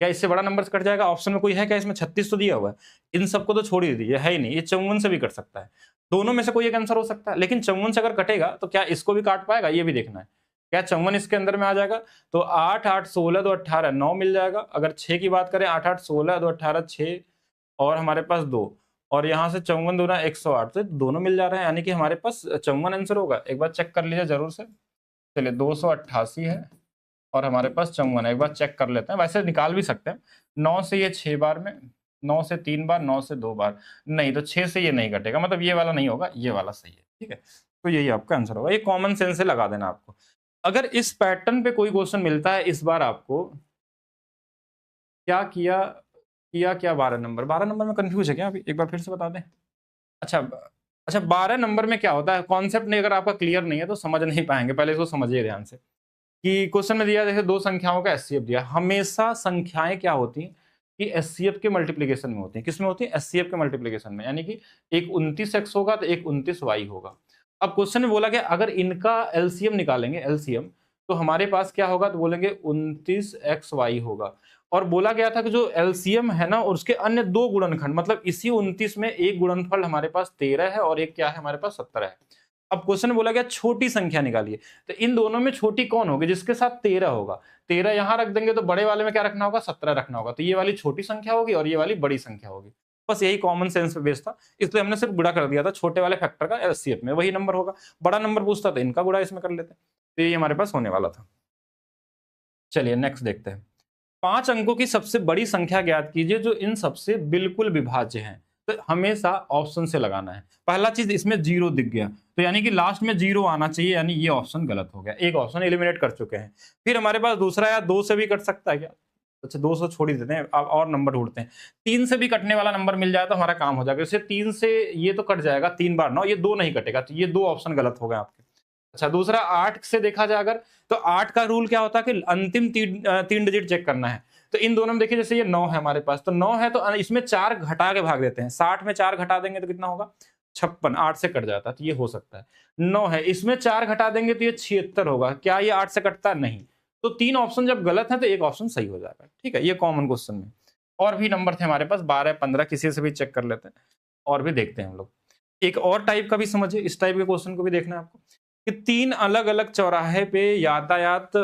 क्या इससे बड़ा नंबर से कट जाएगा? ऑप्शन में कोई है क्या इसमें? 36 तो दिया हुआ है, इन सबको तो छोड़ ही दीजिए, है ही नहीं, ये 54 से भी कट सकता है, दोनों में से कोई एक आंसर हो सकता है। लेकिन 54 से अगर कटेगा तो क्या इसको भी काट पाएगा, ये भी देखना है। क्या 54 इसके अंदर में आ जाएगा? तो 8 8 16 2 18 9 मिल जाएगा। अगर 6 की बात करें, 8 8 16 2 18 6, और हमारे पास 2, और यहाँ से 54 दूना 108, तो दोनों मिल जा रहे हैं, यानी कि हमारे पास 54 आंसर होगा। एक बार चेक कर लीजिए जरूर से। चलिए 288 है और हमारे पास 54 है, एक बार चेक कर लेते हैं। वैसे निकाल भी सकते हैं, 9 से ये 6 बार में, 9 से 3 बार, 9 से 2 बार, नहीं तो 6 से ये नहीं कटेगा, मतलब ये वाला नहीं होगा, ये वाला सही है। ठीक है, तो यही आपका आंसर होगा। ये कॉमन सेंस से लगा देना आपको। अगर इस पैटर्न पे कोई क्वेश्चन मिलता है इस बार आपको, क्या किया क्या 12 नंबर में कंफ्यूज है क्या? अभी एक बार फिर से बता दें। अच्छा 12 नंबर में क्या होता है, कॉन्सेप्ट नहीं अगर आपका क्लियर नहीं है तो समझ नहीं पाएंगे, पहले इसको समझिए ध्यान से। कि क्वेश्चन में दिया जैसे दो संख्याओं का एचसीएफ दिया, हमेशा संख्याएं क्या होती हैं कि एचसीएफ के मल्टीप्लिकेशन में होती हैं। किसमें होती है? एचसीएफ के मल्टीप्लिकेशन में, यानी कि एक 29x होगा तो एक 29y होगा। अब क्वेश्चन में बोला गया अगर इनका एलसीएम निकालेंगे, एलसीएम, तो हमारे पास क्या होगा? तो बोलेंगे 29xy होगा। और बोला गया था कि जो एलसीएम है ना, और उसके अन्य दो गुणनखंड, मतलब इसी 29 में एक गुणनफल हमारे पास 13 है और एक क्या है हमारे पास 17 है। अब क्वेश्चन में बोला गया छोटी संख्या निकालिए, तो इन दोनों में छोटी कौन होगी? जिसके साथ 13 होगा, 13 यहां रख देंगे तो बड़े वाले में क्या रखना होगा? 17 रखना होगा, तो ये वाली छोटी संख्या होगी और ये वाली बड़ी संख्या होगी। बस यही कॉमन सेंस पे बेस्ड था, इसलिए हमने सिर्फ गुणा कर दिया था छोटे वाले फैक्टर का एलसीएफ में, वही नंबर होगा। बड़ा नंबर पूछता तो इनका गुणा इसमें कर लेते, तो ये हमारे पास होने वाला था। चलिए नेक्स्ट देखते हैं। 5 अंकों की सबसे बड़ी संख्या ज्ञात कीजिए जो इन सबसे बिल्कुल विभाज्य है। तो हमेशा ऑप्शन से लगाना है। पहला चीज इसमें 0 दिख गया, तो यानी कि लास्ट में 0 आना चाहिए, यानी ये ऑप्शन गलत हो गया, एक ऑप्शन एलिमिनेट कर चुके हैं। फिर हमारे पास दूसरा, या 2 से भी कट सकता है क्या? अच्छा 2 से छोड़ ही देते हैं, अब और नंबर ढूंढते हैं। 3 से भी कटने वाला नंबर मिल जाए तो हमारा काम हो जाएगा। जैसे 3 से ये तो कट जाएगा 3 बार 9, ये 2 नहीं कटेगा, तो ये 2 ऑप्शन गलत हो गए आपके। अच्छा दूसरा 8 से देखा जाए अगर, तो 8 का रूल क्या होता है कि अंतिम 3 डिजिट चेक करना है। तो इन दोनों में देखिए जैसे ये 9 है हमारे पास, तो 9 है तो इसमें 4 घटा के भाग देते हैं। 60 में 4 घटा देंगे तो कितना होगा? 56, 8 से कट जाता है, तो ये हो सकता है। 9 है, इसमें 4 घटा देंगे तो ये 76 होगा, क्या ये 8 से कटता? नहीं। तो 3 ऑप्शन जब गलत है तो एक ऑप्शन सही हो जाएगा। ठीक है, ये कॉमन क्वेश्चन में। और भी नंबर थे हमारे पास 12 15, किसी से भी चेक कर लेते हैं और भी देखते हैं हम लोग। एक और टाइप का भी समझिए, इस टाइप के क्वेश्चन को भी देखना है आपको कि 3 अलग अलग चौराहे पे यातायात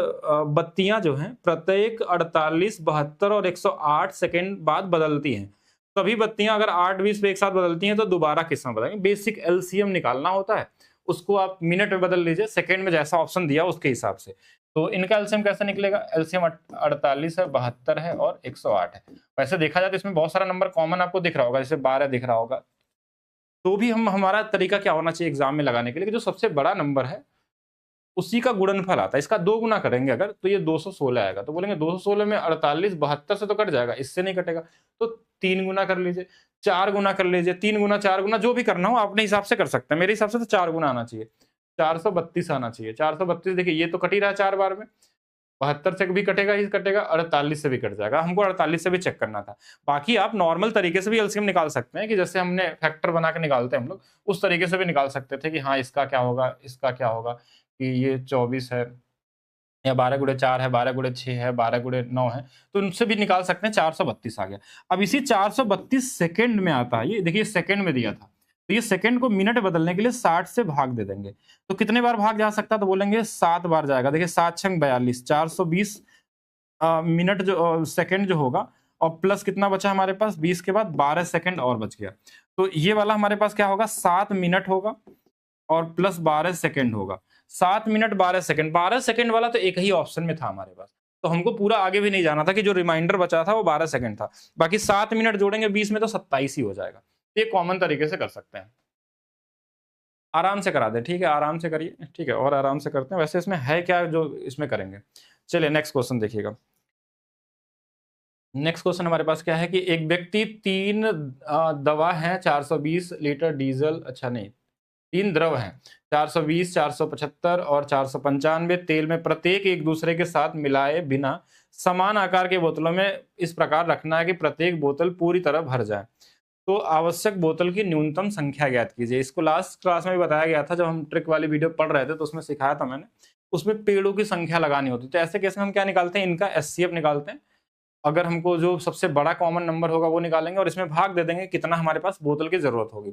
बत्तियां जो हैं प्रत्येक 48, 72 और 108 सेकेंड बाद बदलती हैं। सभी बत्तियां अगर 8 20 पे एक साथ बदलती हैं तो दोबारा किस में बदलेंगे? बेसिक एलसीएम निकालना होता है, उसको आप मिनट में बदल लीजिए, सेकेंड में जैसा ऑप्शन दिया उसके हिसाब से। तो इनका एलसीएम कैसे निकलेगा? एलसीएम 48 है, 72 है और 108 है। वैसे देखा जाए तो इसमें बहुत सारा नंबर कॉमन आपको दिख रहा होगा, जैसे 12 दिख रहा होगा। तो भी हमारा तरीका क्या होना चाहिए एग्जाम में लगाने के लिए कि जो सबसे बड़ा नंबर है उसी का गुणनफल आता है, इसका 2 गुना करेंगे अगर तो ये 216 आएगा। तो बोलेंगे 216 में 48 72 से तो कट जाएगा, इससे नहीं कटेगा, तो 3 गुना कर लीजिए, 4 गुना कर लीजिए, 3 गुना 4 गुना जो भी करना हो अपने हिसाब से कर सकते हैं। मेरे हिसाब से तो 4 गुना आना चाहिए, 432 आना चाहिए। 432 देखिए ये तो कट ही रहा है 4 बार में, 72 से भी कटेगा ही कटेगा, 48 से भी कट जाएगा। हमको 48 से भी चेक करना था। बाकी आप नॉर्मल तरीके से भी एलसीएम निकाल सकते हैं कि जैसे हमने फैक्टर बना के निकालते हैं हम लोग, उस तरीके से भी निकाल सकते थे कि हाँ इसका क्या होगा, इसका क्या होगा, कि ये 24 है या 12 गुणे 4 है, 12 गुणे 6 है, 12 गुणे 9 है, तो उनसे भी निकाल सकते हैं। 432 आ गया। अब इसी 432 सेकंड में आता है, ये देखिए सेकंड में दिया था, तो ये सेकंड को मिनट बदलने के लिए 60 से भाग दे देंगे। तो कितने बार भाग जा सकता है? तो बोलेंगे 7 बार जाएगा। देखिए 7 छंग 42, 420 मिनट जो सेकंड जो होगा, और प्लस कितना बचा हमारे पास? 20 के बाद 12 सेकंड और बच गया। तो ये वाला हमारे पास क्या होगा? 7 मिनट होगा और प्लस 12 सेकंड होगा। 7 मिनट 12 सेकंड, 12 सेकंड वाला तो एक ही ऑप्शन में था हमारे पास, तो हमको पूरा आगे भी नहीं जाना था कि जो रिमाइंडर बचा था वो 12 सेकंड था, बाकी 7 मिनट जोड़ेंगे 20 में तो 27 ही हो जाएगा। ये कॉमन तरीके से कर सकते हैं। आराम से करा दें, ठीक है, आराम से करिए, ठीक है, और आराम से करते हैं। वैसे इसमें है क्या जो इसमें करेंगे। चलिए नेक्स्ट क्वेश्चन देखिएगा। नेक्स्ट क्वेश्चन हमारे पास क्या है कि एक व्यक्ति 3 दवा है 420 लीटर डीजल, अच्छा नहीं, 3 द्रव हैं 420, 475 और 495 तेल में प्रत्येक एक दूसरे के साथ मिलाए बिना समान आकार के बोतलों में इस प्रकार रखना है कि प्रत्येक बोतल पूरी तरह भर जाए। तो आवश्यक बोतल की न्यूनतम संख्या ज्ञात कीजिए। इसको लास्ट क्लास में भी बताया गया था, जब हम ट्रिक वाली वीडियो पढ़ रहे थे तो उसमें सिखाया था मैंने। उसमें पेड़ों की संख्या लगानी होती है। तो ऐसे केस में हम क्या निकालते हैं, इनका एचसीएफ निकालते हैं। अगर हमको जो सबसे बड़ा कॉमन नंबर होगा वो निकालेंगे और इसमें भाग दे देंगे कितना हमारे पास बोतल की जरूरत होगी।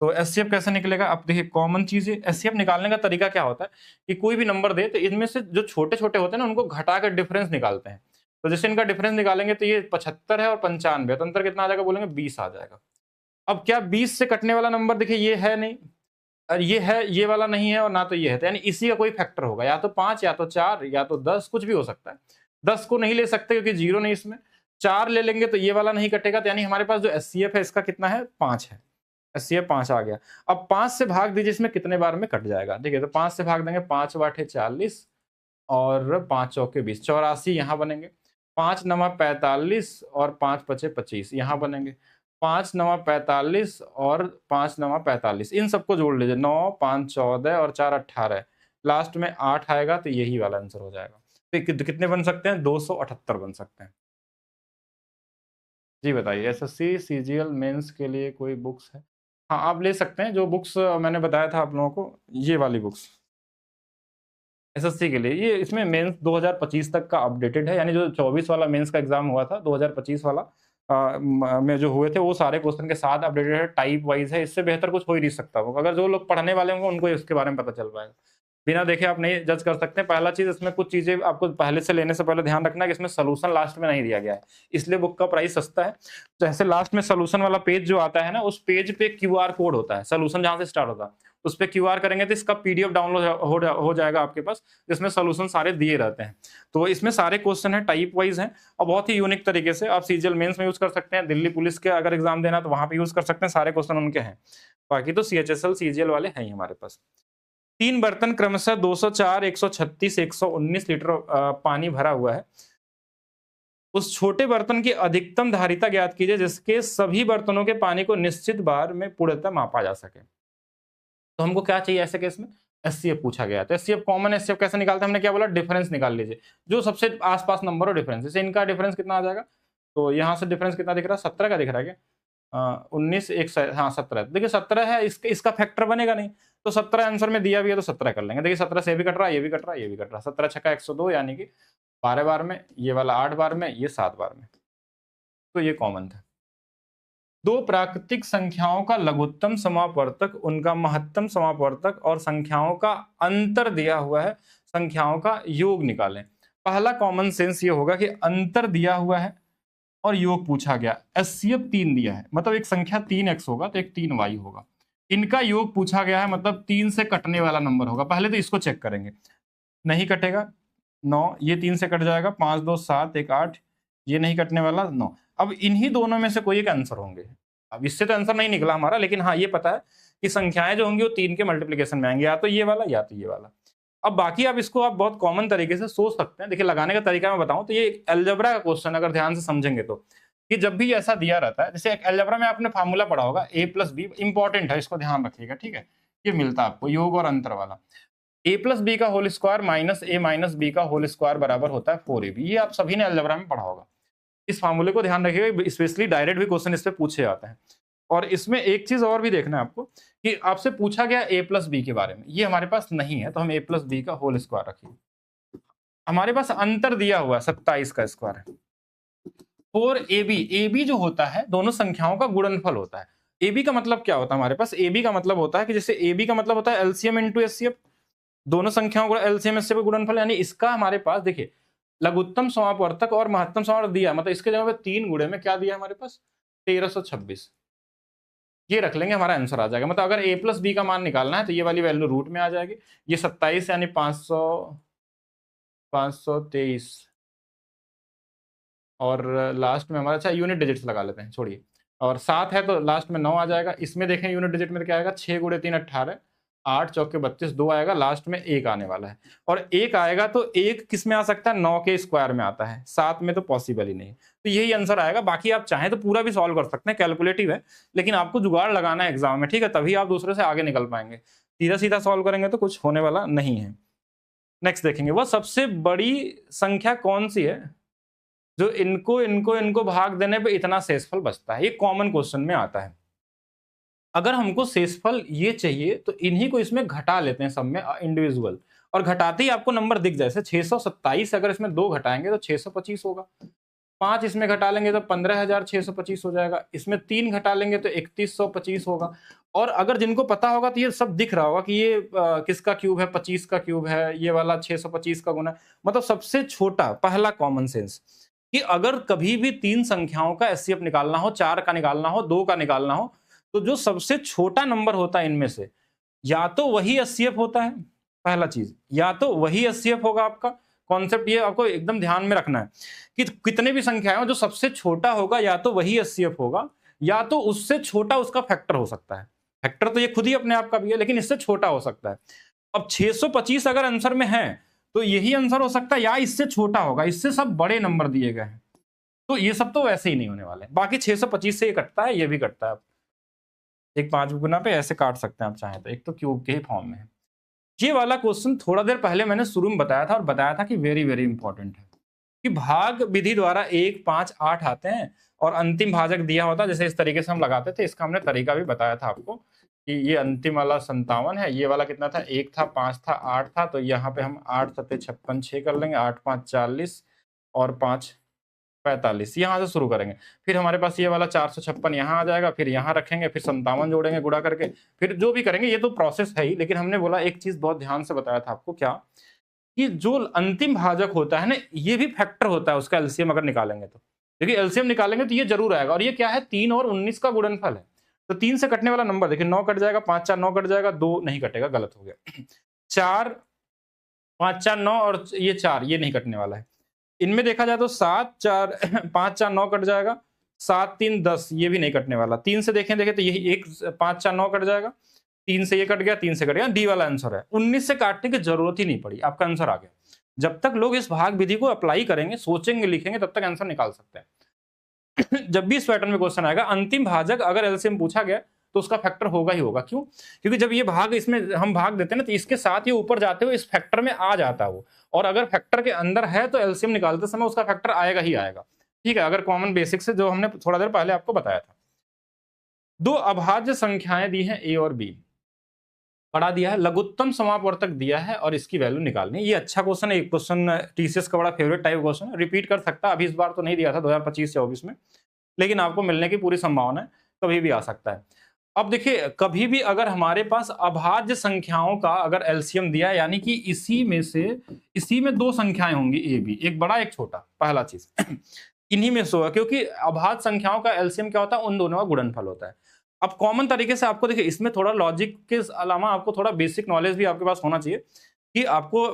तो एचसीएफ कैसे निकलेगा, अब देखिए कॉमन चीज है। एचसीएफ निकालने का तरीका क्या होता है कि कोई भी नंबर दे तो इनमें से जो छोटे छोटे होते हैं ना उनको घटा कर डिफरेंस निकालते हैं। तो जैसे इनका डिफरेंस निकालेंगे तो ये 75 है और 95, तो अंतर कितना आ जाएगा, बोलेंगे 20 आ जाएगा। अब क्या 20 से कटने वाला नंबर देखिए ये है नहीं, और ये है, ये वाला नहीं है, और ना तो ये है, तो यानी इसी का कोई फैक्टर होगा, या तो 5 या तो 4 या तो 10, कुछ भी हो सकता है। 10 को नहीं ले सकते क्योंकि जीरो नहीं इसमें, 4 ले लेंगे तो ये वाला नहीं कटेगा, तो यानी हमारे पास जो एचसीएफ है इसका कितना है, 5 है। एचसीएफ 5 आ गया। अब 5 से भाग दीजिए, इसमें कितने बार में कट जाएगा, देखिए तो 5 से भाग देंगे, 5 बाटे 40 और 5 चौके 20, 84 यहाँ बनेंगे। 5 नवा 45 और 5 पचे 25 यहाँ बनेंगे। 5 नवा 45 और 5 नवा 45, इन सबको जोड़ लीजिए, 9 5 14 और 4 18, लास्ट में 8 आएगा, तो यही वाला आंसर हो जाएगा। तो कितने बन सकते हैं, 278 बन सकते हैं। जी बताइए, एसएससी सीजीएल मेंस के लिए कोई बुक्स है? हाँ, आप ले सकते हैं, जो बुक्स मैंने बताया था आप लोगों को, ये वाली बुक्स एसएससी के लिए। ये इसमें मेंस 2025 तक का अपडेटेड है, यानी जो 24 वाला मेंस का एग्जाम हुआ था 2025 वाला में जो हुए थे वो सारे क्वेश्चन के साथ अपडेटेड है, टाइप वाइज है। इससे बेहतर कुछ हो ही नहीं सकता वो, अगर जो लोग पढ़ने वाले होंगे उनको इसके बारे में पता चल पाएगा। बिना देखे आप नहीं जज कर सकते। पहला चीज, इसमें कुछ चीजें आपको पहले से लेने से पहले ध्यान रखना है कि इसमें सोल्यूशन लास्ट में नहीं दिया गया है, इसलिए बुक का प्राइस सस्ता है। जैसे लास्ट में सोल्यूशन वाला पेज जो आता है ना, उस पेज पे क्यूआर कोड होता है, सोल्यूशन जहां से स्टार्ट होता है उस पर क्यूआर करेंगे तो इसका पीडीएफ डाउनलोड हो जाएगा आपके पास, जिसमें सोल्यूशन सारे दिए रहते हैं। तो इसमें सारे क्वेश्चन है, टाइप वाइज हैं और बहुत ही यूनिक तरीके से आप सीजीएल मेंस में यूज कर सकते हैं। दिल्ली पुलिस के अगर एग्जाम देना तो वहां पे यूज कर सकते हैं, सारे क्वेश्चन उनके हैं। बाकी तो सीएचएसएल सीजीएल वाले हैं ही हमारे पास। 3 बर्तन क्रमशः 204, 136, 119 लीटर पानी भरा हुआ है। उस छोटे बर्तन की अधिकतम धारिता ज्ञात कीजिए जिसके सभी बर्तनों के पानी को निश्चित बार में पूर्णतः मापा जा सके। तो हमको क्या चाहिए ऐसे केस में, एचसीएफ पूछा गया। तो एचसीएफ कॉमन एचसीएफ कैसे निकालते हैं, हमने क्या बोला, डिफरेंस निकाल लीजिए, जो सबसे आसपास नंबर हो डिफरेंस। जैसे इनका डिफरेंस कितना आ जाएगा, तो यहाँ से डिफरेंस कितना दिख रहा है, 17 का दिख रहा है क्या, 19 1 हाँ 17, देखिए 17 है, इसका फैक्टर बनेगा नहीं, तो 17 आंसर में दिया भी है तो 17 कर लेंगे। देखिए 17 से भी कट रहा है, ये भी कट रहा है, ये भी कट रहा है, 17 छक्का 102, यानी कि 12 बार में, ये वाला 8 बार में, ये 7 बार में, तो ये कॉमन था। दो प्राकृतिक संख्याओं का लघुत्तम समापवर्तक, उनका महत्तम समापवर्तक और संख्याओं का अंतर दिया हुआ है, संख्याओं का योग निकालें। पहला कॉमन सेंस ये होगा कि अंतर दिया हुआ है और योग पूछा गया, एचसीएफ 3 दिया है, मतलब एक संख्या 3x होगा तो एक 3y होगा। इनका योग पूछा गया है, मतलब 3 से कटने वाला नंबर होगा। पहले तो इसको चेक करेंगे, नहीं कटेगा 9, ये 3 से कट जाएगा, 5 2 7 1 8, ये नहीं कटने वाला 9। अब इन्हीं दोनों में से कोई एक आंसर होंगे। अब इससे तो आंसर नहीं निकला हमारा, लेकिन हाँ ये पता है कि संख्याएं जो होंगी वो 3 के मल्टीप्लीकेशन में आएंगे, या तो ये वाला या तो ये वाला। अब बाकी आप इसको आप बहुत कॉमन तरीके से सोच सकते हैं। देखिए लगाने का तरीका मैं बताऊं तो ये अलजेब्रा का क्वेश्चन अगर ध्यान से समझेंगे तो, कि जब भी ऐसा दिया रहता है, जैसे एक अलजेब्रा में आपने फार्मूला पढ़ा होगा a+b, इंपॉर्टेंट है, इसको ध्यान रखिएगा, ठीक है। ये मिलता है आपको योग और अंतर वाला, a+b का whole square minus a minus b का होल स्क्वायर बराबर होता है 4ab। ये आप सभी ने अलजेब्रा में पढ़ा होगा। इस फार्मूले को ध्यान रखिएगा, स्पेशली डायरेक्ट भी क्वेश्चन इस पे पूछे जाते हैं। और इसमें एक चीज और भी देखना है आपको कि आपसे पूछा गया a+b के बारे में, ये हमारे पास नहीं है, तो हम a+b का होल स्क्वायर रखिए। हमारे पास अंतर दिया हुआ है 27 का स्क्वायर है। 4ab, ab जो होता है दोनों संख्याओं का गुणनफल होता है। ab का मतलब क्या होता है, हमारे पास ab का मतलब होता है कि जैसे ab का मतलब होता है एलसीएम इंटू एचसीएफ, दोनों संख्याओं का एलसीएम एचसीएफ का गुणनफल, यानी इसका हमारे पास देखिए लघुत्तम समापवर्तक और महत्तम समापवर्तक दिया, मतलब इसके जगह पे 3 गुणे में क्या दिया हमारे पास, 1326, ये रख लेंगे, हमारा आंसर आ जाएगा। मतलब अगर a+b का मान निकालना है तो ये वाली वैल्यू रूट में आ जाएगी। ये 27 यानी 523 और लास्ट में हमारा, अच्छा यूनिट डिजिट्स लगा लेते हैं, छोड़िए, और 7 है तो लास्ट में 9 आ जाएगा। इसमें देखें यूनिट डिजिट में क्या आएगा, 6 गुणे 3 18, 8 चौके 32, 2 आएगा, लास्ट में 1 आने वाला है। और 1 आएगा तो 1 किस में आ सकता है, 9 के स्क्वायर में आता है, 7 में तो पॉसिबल ही नहीं। तो यही आंसर आएगा। बाकी आप चाहें तो पूरा भी सॉल्व कर सकते हैं, कैलकुलेटिव है, लेकिन आपको जुगाड़ लगाना है एग्जाम में, ठीक है, तभी आप दूसरे से आगे निकल पाएंगे। सीधा सीधा सॉल्व करेंगे तो कुछ होने वाला नहीं है। नेक्स्ट देखेंगे, वह सबसे बड़ी संख्या कौन सी है जो इनको इनको इनको भाग देने पे इतना शेषफल बचता है। ये कॉमन क्वेश्चन में आता है। अगर हमको शेषफल ये चाहिए तो इन्हीं को इसमें घटा लेते हैं सब में इंडिविजुअल, और घटाते ही आपको नंबर दिख जाए। 627, अगर इसमें 2 घटाएंगे तो 625 होगा, 5 इसमें घटा लेंगे तो 15,625 हो जाएगा, इसमें 3 घटा लेंगे तो 3125 होगा। और अगर जिनको पता होगा तो ये सब दिख रहा होगा कि ये किसका क्यूब है, 25 का क्यूब है, ये वाला 625 का गुना, मतलब सबसे छोटा पहला कॉमन सेंस कि अगर कभी भी 3 संख्याओं का एचसीएफ निकालना हो, 4 का निकालना हो, 2 का निकालना हो, तो जो सबसे छोटा नंबर होता है इनमें से, या तो वही एचसीएफ होता है, पहला चीज, या तो वही एचसीएफ होगा आपका। कॉन्सेप्ट ये आपको एकदम ध्यान में रखना है कि कितने भी संख्याएं हो, जो सबसे छोटा होगा या तो वही एचसीएफ होगा, या तो उससे छोटा उसका फैक्टर हो सकता है। फैक्टर तो ये खुद ही अपने आप का भी है, लेकिन इससे छोटा हो सकता है। अब 625 अगर आंसर में है तो यही आंसर हो सकता है, या इससे छोटा होगा, इससे सब बड़े नंबर दिए गए हैं, तो ये सब तो वैसे ही नहीं होने वाले। बाकी 625 से ये कटता है, ये भी कटता है। एक 5 गुना पे ऐसे काट सकते हैं आप चाहें तो, एक तो क्यूब के ही फॉर्म में है। ये वाला क्वेश्चन थोड़ा देर पहले मैंने शुरू में बताया था, और बताया था कि वेरी वेरी इंपॉर्टेंट है कि भाग विधि द्वारा 1, 5, 8 आते हैं और अंतिम भाजक दिया होता है, जैसे इस तरीके से हम लगाते थे। इसका हमने तरीका भी बताया था आपको कि ये अंतिम वाला 57 है, ये वाला कितना था, 1 था, 5 था, 8 था, तो यहाँ पे हम 8 सत्ते 56, 6 कर लेंगे, 8 5 40 और 5 45, यहाँ से शुरू करेंगे। फिर हमारे पास ये वाला 456 यहाँ आ जाएगा, फिर यहाँ रखेंगे, फिर 57 जोड़ेंगे गुणा करके, फिर जो भी करेंगे। ये तो प्रोसेस है ही, लेकिन हमने बोला एक चीज बहुत ध्यान से बताया था आपको, क्या कि जो अंतिम भाजक होता है ना, ये भी फैक्टर होता है उसका एलसीएम अगर निकालेंगे तो, क्योंकि एलसीएम निकालेंगे तो ये जरूर आएगा। और ये क्या है, 3 और 19 का गुणनफल है, तो 3 से कटने वाला नंबर देखिए, 9 कट जाएगा, 5 4 9 कट जाएगा, 2 नहीं कटेगा, गलत हो गया, 4 5 4 9 और ये 4 ये नहीं कटने वाला है। इनमें देखा जाए तो 7 4 5 4 9 कट जाएगा, 7 3 10 ये भी नहीं कटने वाला। 3 से देखें तो यही एक 5 4 9 कट जाएगा, 3 से ये कट गया, 3 से कट गया, डी वाला आंसर है। 19 से काटने की जरूरत ही नहीं पड़ी, आपका आंसर आ गया। जब तक लोग इस भाग विधि को अप्लाई करेंगे, सोचेंगे, लिखेंगे, तब तक आंसर निकाल सकते हैं। जब भी इस पैटर्न में क्वेश्चन आएगा, अंतिम भाजक अगर एलसीएम पूछा गया तो उसका फैक्टर होगा ही होगा। क्यों? क्योंकि जब ये भाग, इसमें हम भाग देते हैं ना, तो इसके साथ ये ऊपर जाते हुए इस फैक्टर में आ जाता है वो, और अगर फैक्टर के अंदर है तो एलसीएम निकालते समय उसका फैक्टर आएगा ही आएगा। ठीक है, अगर कॉमन बेसिक से जो हमने थोड़ा देर पहले आपको बताया था। 2 अभाज्य संख्याएं दी हैं ए और बी, पढ़ा दिया है, लघुत्तम समापवर्तक दिया है और इसकी वैल्यू निकालनी है। ये अच्छा क्वेश्चन है, एक क्वेश्चन टीसीएस का बड़ा फेवरेट टाइप क्वेश्चन है, रिपीट कर सकता है। अभी इस बार तो नहीं दिया था 2025-24 में, लेकिन आपको मिलने की पूरी संभावना है, कभी भी आ सकता है। अब देखिए, कभी भी अगर हमारे पास अभाज्य संख्याओं का अगर एलसीएम दिया है, यानी कि इसी में 2 संख्याएं होंगी ए बी, एक बड़ा एक छोटा, पहला चीज इन्हीं में से होगा, क्योंकि अभाज्य संख्याओं का एलसीएम क्या होता है, उन दोनों का गुणनफल होता है। अब कॉमन तरीके से आपको देखिए, इसमें थोड़ा लॉजिक के अलावा आपको थोड़ा बेसिक नॉलेज भी आपके पास होना चाहिए कि आपको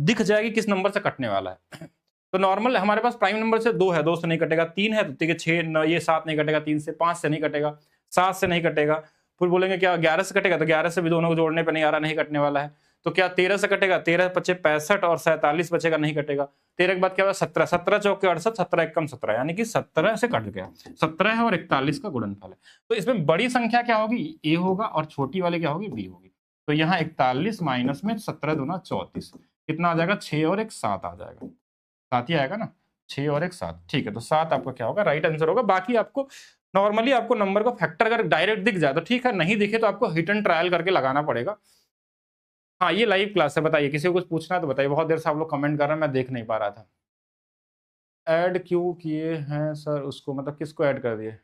दिख जाएगी किस नंबर से कटने वाला है। तो नॉर्मल हमारे पास प्राइम नंबर से 2 है, 2 से नहीं कटेगा, 3 है तो ठीक है, 6 ये 7 नहीं कटेगा, 3 से, 5 से नहीं कटेगा, 7 से नहीं कटेगा, फिर बोलेंगे क्या 11 से कटेगा, तो 11 से भी दोनों को जोड़ने पे नहीं आ रहा, नहीं कटने वाला है। तो क्या 13 से कटेगा, 13 पचे 65 और 47 बचेगा, नहीं कटेगा। 13 के बाद क्या होगा, 17, 17 चौके 68, 17 एकम 17, यानी कि 17 से कट गया, 17 है और 41 का गुणनफल है। तो इसमें बड़ी संख्या क्या होगी, ए होगा, और छोटी वाली क्या होगी, बी होगी। तो यहाँ 41 माइनस में 17 दूना 34, कितना आ जाएगा, 6 और 1 7 आ जाएगा, 7 ही आएगा ना, 6 और 1 7, ठीक है। तो 7 आपका क्या होगा, राइट आंसर होगा। बाकी आपको नॉर्मली आपको नंबर का फैक्टर अगर डायरेक्ट दिख जाए तो ठीक है, नहीं दिखे तो आपको हिट एंड ट्रायल करके लगाना पड़ेगा। हाँ, ये लाइव क्लास है, बताइए, किसी को कुछ पूछना है तो बताइए। बहुत देर से आप लोग कमेंट कर रहे हैं, मैं देख नहीं पा रहा था। ऐड क्यों किए हैं सर उसको, मतलब किसको ऐड कर दिए,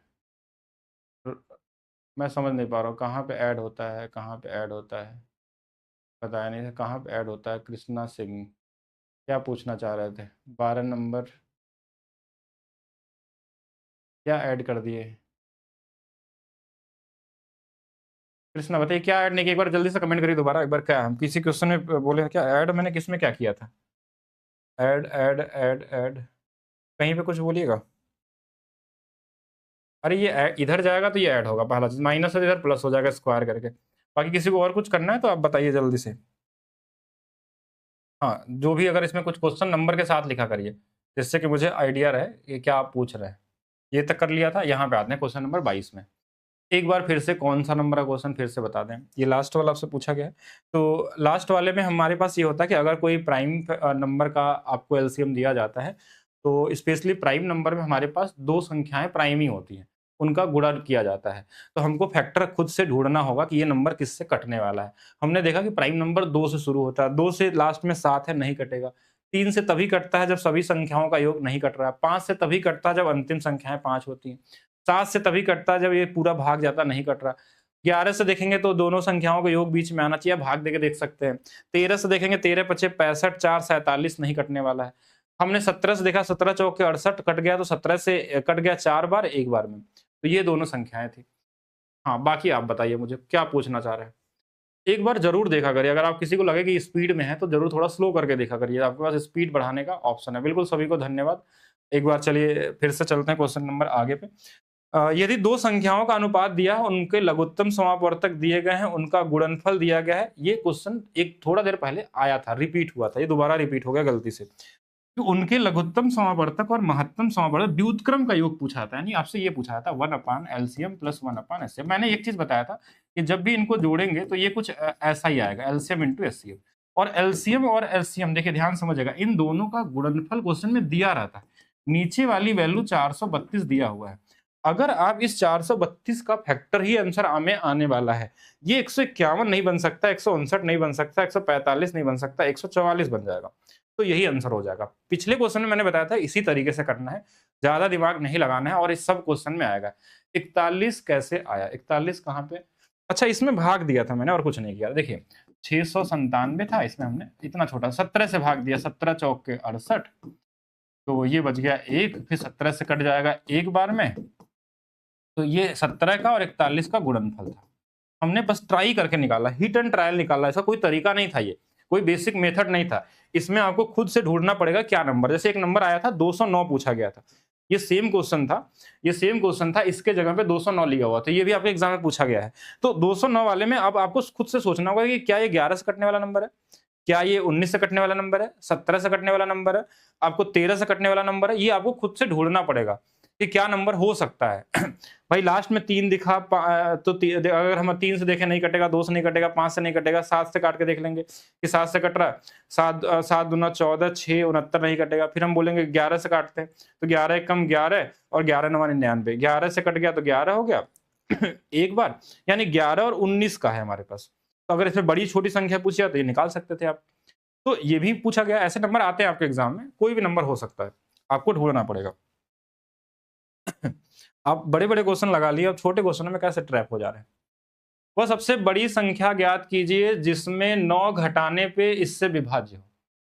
मैं समझ नहीं पा रहा हूँ। कहाँ पे ऐड होता है, कहाँ पे ऐड होता है, बताया नहीं था कहाँ पे ऐड होता है। कृष्णा सिंह क्या पूछना चाह रहे थे, 12 नंबर क्या ऐड कर दिए, कृष्णा बताइए क्या ऐड नहीं किया, एक बार जल्दी से कमेंट करिए दोबारा एक बार। क्या हम किसी क्वेश्चन में बोले क्या ऐड, मैंने किस में क्या किया था, ऐड ऐड ऐड ऐड कहीं पे कुछ बोलिएगा। अरे ये इधर जाएगा तो ये ऐड होगा, पहला चीज माइनस है तो इधर प्लस हो जाएगा स्क्वायर करके। बाकी किसी को और कुछ करना है तो आप बताइए जल्दी से। हाँ, जो भी अगर इसमें कुछ क्वेश्चन नंबर के साथ लिखा करिए, जिससे कि मुझे आइडिया रहे कि क्या आप पूछ रहे हैं। ये तक कर लिया था, यहाँ पे आते हैं क्वेश्चन नंबर 22 में। एक बार फिर से कौन सा नंबर का क्वेश्चन फिर से बता दें। ये लास्ट वाला आपसे पूछा गया है। तो लास्ट वाले में हमारे पास ये होता है कि अगर कोई प्राइम नंबर का आपको एलसीएम दिया जाता है, तो स्पेशली प्राइम नंबर में हमारे पास 2 संख्याएँ प्राइम ही होती हैं, उनका गुणा किया जाता है। तो हमको फैक्टर खुद से ढूँढना होगा कि ये नंबर किससे कटने वाला है। हमने देखा कि प्राइम नंबर 2 से शुरू होता है, 2 से लास्ट में 7 है, नहीं कटेगा। 3 से तभी कटता है जब सभी संख्याओं का योग नहीं कट रहा है। 5 से तभी कटता है जब अंतिम संख्याएँ 5 होती हैं। 7 से तभी कटता है जब ये पूरा भाग जाता नहीं कट रहा। 11 से देखेंगे तो दोनों संख्याओं का योग बीच में आना चाहिए, भाग देके देख सकते हैं। 13 से देखेंगे 13 पचे 65, 4 47 नहीं कटने वाला है। हमने 17 से देखा 17 चौके 68 कट गया, तो 17 से कट गया 4 बार एक बार में। तो ये दोनों संख्याएँ थी। हाँ, बाकी आप बताइए मुझे क्या पूछना चाह रहे हैं? एक बार ज़रूर देखा करिए, अगर आप किसी को लगे कि स्पीड में है तो ज़रूर थोड़ा स्लो करके देखा करिए, आपके पास स्पीड बढ़ाने का ऑप्शन है। बिल्कुल सभी को धन्यवाद। एक बार चलिए फिर से चलते हैं क्वेश्चन नंबर आगे पे। यदि 2 संख्याओं का अनुपात दिया है, उनके लघुत्तम समापवर्तक दिए गए हैं, उनका गुणनफल दिया गया है। ये क्वेश्चन एक थोड़ा देर पहले आया था, रिपीट हुआ था, ये दोबारा रिपीट हो गया गलती से। तो उनके लघुत्तम समापवर्तक और महत्तम समापवर्तक व्युत्क्रम का योग पूछा था, यानी आपसे ये पूछा था 1/LCM प्लस 1/SCM। मैंने एक चीज बताया था कि जब भी इनको जोड़ेंगे तो ये कुछ ऐसा ही आएगा, LCM इंटू SCM। और LCM और LCM देखिए ध्यान समझिएगा, इन दोनों का गुणनफल क्वेश्चन में दिया रहता है। नीचे वाली वैल्यू 432 दिया हुआ है। अगर आप इस 432 का फैक्टर ही आंसर में आने वाला है, ये 151 नहीं बन सकता, 159 नहीं बन सकता, 145 नहीं बन सकता, 144 बन जाएगा। तो यही आंसर हो जाएगा। पिछले क्वेश्चन में मैंने बताया था इसी तरीके से करना है, ज्यादा दिमाग नहीं लगाना है और इस सब क्वेश्चन में आएगा। 41 कैसे आया? 41 कहाँ पे? अच्छा, इसमें भाग दिया था मैंने और कुछ नहीं किया। देखिए 697 था, इसमें हमने इतना छोटा 17 से भाग दिया, 17 चौके 68, तो ये बच गया 1, फिर 17 से कट जाएगा एक बार में। तो ये 17 का और 41 का गुणनफल था। हमने बस ट्राई करके निकाला, हिट एंड ट्रायल निकाला, ऐसा कोई तरीका नहीं था, ये कोई बेसिक मेथड नहीं था। इसमें आपको खुद से ढूंढना पड़ेगा क्या नंबर। जैसे एक नंबर आया था 209 पूछा गया था, ये सेम क्वेश्चन था, ये सेम क्वेश्चन था, इसके जगह पे 209 लिखा हुआ था, ये भी आपके एग्जाम में पूछा गया है। तो 209 वाले में अब आपको खुद से सोचना होगा कि क्या ये 11 से कटने वाला नंबर है, क्या ये 19 से कटने वाला नंबर है, 17 से कटने वाला नंबर है, आपको 13 से कटने वाला नंबर है। ये आपको खुद से ढूंढना पड़ेगा कि क्या नंबर हो सकता है। भाई लास्ट में 3 दिखा, तो अगर हम 3 से देखें नहीं कटेगा, 2 से नहीं कटेगा, 5 से नहीं कटेगा, 7 से काट के देख लेंगे कि 7 से कट रहा है। 7 दूना 14, 6 69 नहीं कटेगा। फिर हम बोलेंगे 11 से काटते हैं, तो 11 एक कम 11 और 11 9 99, 11 से कट गया तो 11 हो गया एक बार, यानी 11 और 19 का है हमारे पास। तो अगर इसमें बड़ी छोटी संख्या पूछी जाए तो ये निकाल सकते थे आप। तो ये भी पूछा गया, ऐसे नंबर आते हैं आपके एग्जाम में, कोई भी नंबर हो सकता है, आपको ढूंढना पड़ेगा। आप बड़े-बड़े क्वेश्चन लगा लिए, अब छोटे क्वेश्चन में कैसे ट्रैप हो जा रहे हैं। वह सबसे बड़ी संख्या ज्ञात कीजिए जिसमें 9 घटाने पे इससे विभाज्य हो।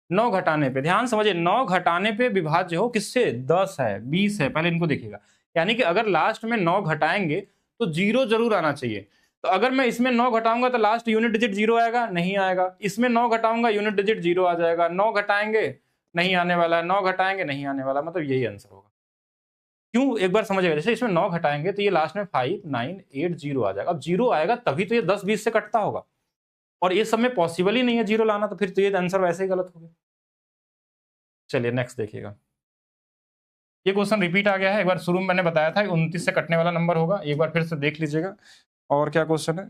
9 घटाने पे, ध्यान समझिए, 9 घटाने पे विभाज्य हो किससे? 10 है, 20 है, पहले इनको देखिएगा। यानी कि अगर लास्ट में 9 घटाएंगे तो 0 जरूर आना चाहिए। तो अगर मैं इसमें 9 घटाऊंगा तो लास्ट यूनिट डिजिट 0 आएगा? नहीं आएगा। इसमें 9 घटाऊंगा यूनिट डिजिट 0 आ जाएगा। 9 घटाएंगे नहीं आने वाला है, 9 घटाएंगे नहीं आने वाला, मतलब यही आंसर होगा। क्यों? एक बार समझिएगा, जैसे इसमें 9 घटाएंगे तो ये लास्ट में 5 9 8 0 आ जाएगा। अब 0 आएगा तभी तो ये 10 20 से कटता होगा, और ये सब में पॉसिबल ही नहीं है 0 लाना, तो फिर तो ये आंसर वैसे ही गलत हो गया। चलिए नेक्स्ट देखिएगा। ये क्वेश्चन रिपीट आ गया है, एक बार शुरू में मैंने बताया था 29 से कटने वाला नंबर होगा, एक बार फिर से देख लीजिएगा। और क्या क्वेश्चन है?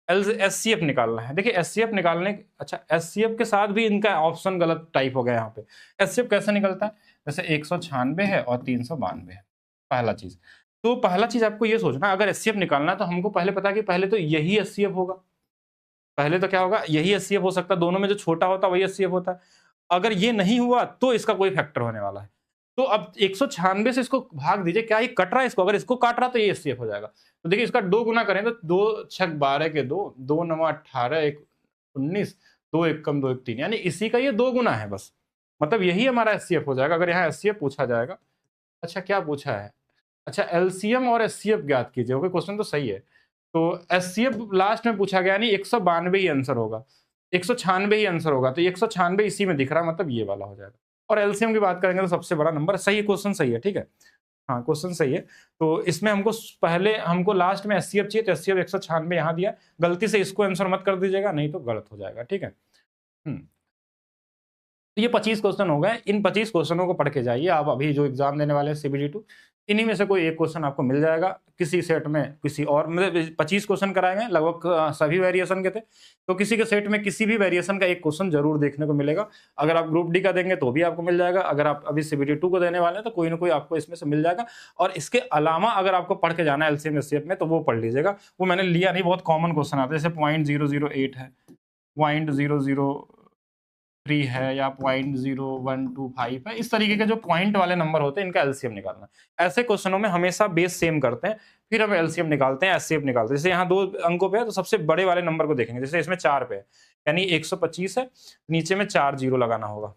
एससीएफ निकालना है। देखिए एससीएफ निकालने, अच्छा एससीएफ के साथ भी इनका ऑप्शन गलत टाइप हो गया यहाँ पे। एससीएफ कैसे निकलता है? जैसे 196 है और 392 है, पहला चीज। तो पहला चीज आपको ये सोचना, अगर एससीएफ निकालना है तो हमको पहले पता है कि पहले तो यही एससीएफ होगा, पहले तो क्या होगा, यही एससीएफ हो सकता है, दोनों में जो छोटा होता है वही एससीएफ होता है। अगर ये नहीं हुआ तो इसका कोई फैक्टर होने वाला है। तो अब 196 से इसको भाग दीजिए, क्या ये कट रहा है इसको? अगर इसको काट रहा तो ये एससीएफ हो जाएगा। तो देखिए इसका 2 गुना करें तो 2 छक 12 के 2, 2 9 18, 1 19, 2 1 कम 2 1 3, यानी इसी का ये 2 गुना है बस, मतलब यही हमारा एससीएफ हो जाएगा अगर यहाँ एससीएफ पूछा जाएगा। अच्छा क्या पूछा है? अच्छा एलसीएम और एससीएफ ज्ञात कीजिए। ओके, क्वेश्चन तो सही है। तो एससीएफ लास्ट में पूछा गया, यानी 192 ही आंसर होगा, 196 ही आंसर होगा, तो 196 इसी में दिख रहा है, मतलब ये वाला हो जाएगा। और एलसीएम की बात करेंगे तो सबसे बड़ा नंबर, सही क्वेश्चन सही है, ठीक है। हाँ, क्वेश्चन सही है। तो इसमें हमको लास्ट में एचसीएफ चाहिए, तो एचसीएफ 196 यहाँ दिया। गलती से इसको आंसर मत कर दीजिएगा, नहीं तो गलत हो जाएगा, ठीक है। तो ये 25 क्वेश्चन हो गए। इन 25 क्वेश्चनों को पढ़ के जाइए आप, अभी जो एग्जाम देने वाले हैं सीबीडी 2, इन्हीं में से कोई एक क्वेश्चन आपको मिल जाएगा किसी सेट में, किसी और मतलब 25 क्वेश्चन कराएंगे लगभग सभी वेरिएशन के थे, तो किसी के सेट में किसी भी वेरिएशन का एक क्वेश्चन जरूर देखने को मिलेगा। अगर आप ग्रुप डी का देंगे तो भी आपको मिल जाएगा, अगर आप अभी सीबीडी 2 को देने वाले हैं तो कोई ना कोई आपको इसमें से मिल जाएगा। और इसके अलावा अगर आपको पढ़ के जाना है एलसीएम एचसीएफ में, तो वो पढ़ लीजिएगा, वो मैंने लिया नहीं, बहुत कॉमन क्वेश्चन आता है, जैसे 0.008 है, 0.003 है, या 0.0125 है, इस तरीके के जो पॉइंट वाले नंबर होते हैं इनका एलसीएम निकालना। ऐसे क्वेश्चनों में हमेशा बेस सेम करते हैं, फिर हम एलसीएम निकालते हैं, एचसीएफ निकालते हैं। जैसे यहाँ 2 अंकों पे है तो सबसे बड़े वाले नंबर को देखेंगे, जैसे इसमें 4 पे है, यानी 125 है, नीचे में 4 जीरो लगाना होगा।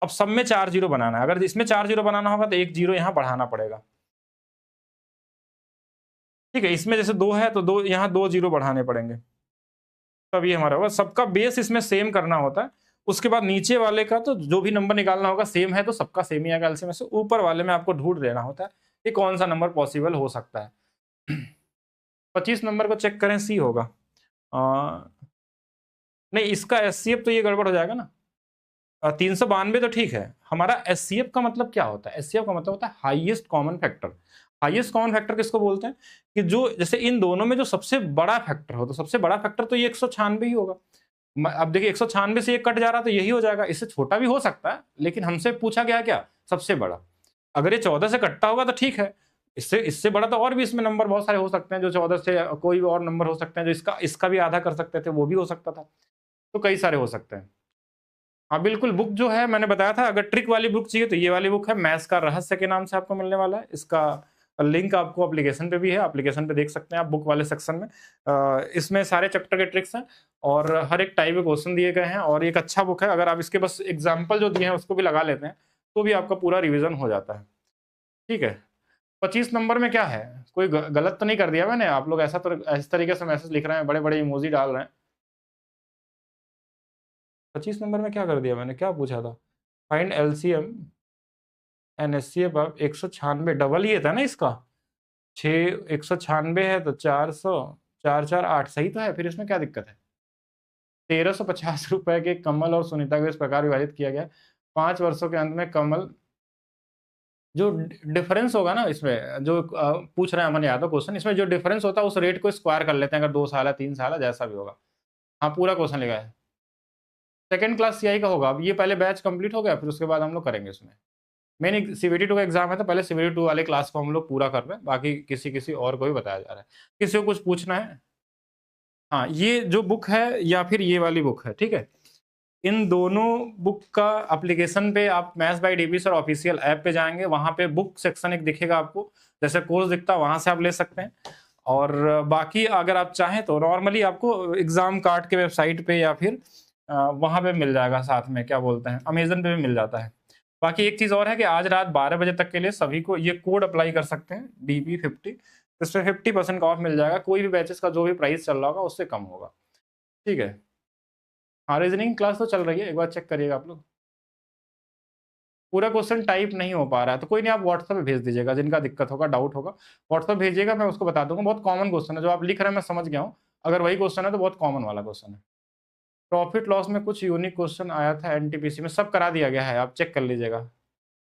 अब सब में 4 जीरो बनाना है, अगर इसमें 4 जीरो बनाना होगा तो 1 जीरो यहाँ बढ़ाना पड़ेगा, ठीक है। इसमें जैसे 2 है तो 2 यहाँ 2 जीरो बढ़ाने पड़ेंगे, तब ये हमारा होगा। सबका बेस इसमें सेम करना होता है। उसके बाद नीचे वाले का तो जो भी नंबर निकालना होगा सेम है, तो सबका सेम ही आएगा एलसीएम में से। ऊपर वाले में आपको ढूंढ लेना होता है कि कौन सा नंबर पॉसिबल हो सकता है। 25 नंबर को चेक करें, सी होगा। नहीं, इसका एचसीएफ तो ये गड़बड़ हो जाएगा ना। 392 तो ठीक है। हमारा एचसीएफ का मतलब क्या होता है? एचसीएफ का मतलब होता है highest common factor. Highest common factor किसको बोलते हैं? कि जो जैसे इन दोनों में जो सबसे बड़ा फैक्टर हो, तो सबसे बड़ा फैक्टर तो ये 196 ही होगा। अब देखिए 196 से ये कट जा रहा तो यही हो जाएगा। इससे छोटा भी हो सकता है, लेकिन हमसे पूछा गया क्या? सबसे बड़ा। अगर ये 14 से कटता होगा तो ठीक है, इससे इससे बड़ा तो और भी इसमें नंबर बहुत सारे हो सकते हैं, जो 14 से कोई और नंबर हो सकते हैं, जो इसका भी आधा कर सकते थे, वो भी हो सकता था। तो कई सारे हो सकते हैं। हाँ बिल्कुल, बुक जो है मैंने बताया था, अगर ट्रिक वाली बुक चाहिए तो ये वाली बुक है, मैथ्स का रहस्य के नाम से आपको मिलने वाला है। इसका लिंक आपको एप्लीकेशन पे भी है, एप्लीकेशन पे देख सकते हैं आप बुक वाले सेक्शन में। इसमें सारे चैप्टर के ट्रिक्स हैं और हर एक टाइप के क्वेश्चन दिए गए हैं, और एक अच्छा बुक है। अगर आप इसके बस एग्जाम्पल जो दिए हैं उसको भी लगा लेते हैं तो भी आपका पूरा रिविजन हो जाता है, ठीक है। 25 नंबर में क्या है? कोई गलत तो नहीं कर दिया मैंने? आप लोग ऐसा तो इस तरीके से मैसेज लिख रहे हैं, बड़े बड़े इमोजी डाल रहे हैं। 25 नंबर में क्या कर दिया मैंने? क्या पूछा था? Find LCM and HCF of 196, double ये था ना इसका। 196 है तो 400, 4 4 8 सही तो है, फिर इसमें क्या दिक्कत है? 1350 रुपए के कमल और सुनीता को इस प्रकार विभाजित किया गया, 5 वर्षों के अंत में कमल, जो डिफरेंस होगा ना इसमें, जो पूछ रहे हैं अमन यादव क्वेश्चन, इसमें जो डिफरेंस होता है उस रेट को स्क्वायर कर लेते हैं, अगर 2 साल है 3 साल है जैसा भी होगा। हाँ पूरा क्वेश्चन लिखा है, सेकंड क्लास सीआई का होगा। अब ये पहले बैच कंप्लीट हो गया, फिर उसके बाद हम लोग करेंगे इसमें। मेन सीबीटी 2 का एग्जाम है तो पहले सीबीटी 2 वाले क्लास को हम लोग पूरा कर रहे हैं, बाकी किसी किसी और को भी बताया जा रहा है। किसी को कुछ पूछना है? हाँ, ये जो बुक है या फिर ये वाली बुक है, ठीक है। इन दोनों बुक का एप्लीकेशन पे आप maths by dB sir official app पे जाएंगे, वहां पे बुक सेक्शन एक दिखेगा आपको, जैसे कोर्स दिखता है, वहां से आप ले सकते हैं। और बाकी अगर आप चाहें तो नॉर्मली आपको एग्जाम कार्ड के वेबसाइट पे या फिर वहां पे मिल जाएगा, साथ में क्या बोलते हैं अमेजन पे भी मिल जाता है। बाकी एक चीज और है कि आज रात 12 बजे तक के लिए सभी को ये कोड अप्लाई कर सकते हैं DB50, इसमें 50% का ऑफ मिल जाएगा। कोई भी बैचेस का जो भी प्राइस चल रहा होगा उससे कम होगा, ठीक है। हाँ, रीजनिंग क्लास तो चल रही है, एक बार चेक करिएगा आप लोग। पूरा क्वेश्चन टाइप नहीं हो पा रहा है तो कोई नहीं, आप व्हाट्सएप पे भेज दीजिएगा, जिनका दिक्कत होगा डाउट होगा व्हाट्सएप भेजिएगा, मैं उसको बता दूंगा। बहुत कॉमन क्वेश्चन है जो आप लिख रहे हैं, मैं समझ गया हूँ। अगर वही क्वेश्चन है तो बहुत कॉमन वाला क्वेश्चन है। प्रॉफिट लॉस में कुछ यूनिक क्वेश्चन आया था एनटीपीसी में, सब करा दिया गया है, आप चेक कर लीजिएगा।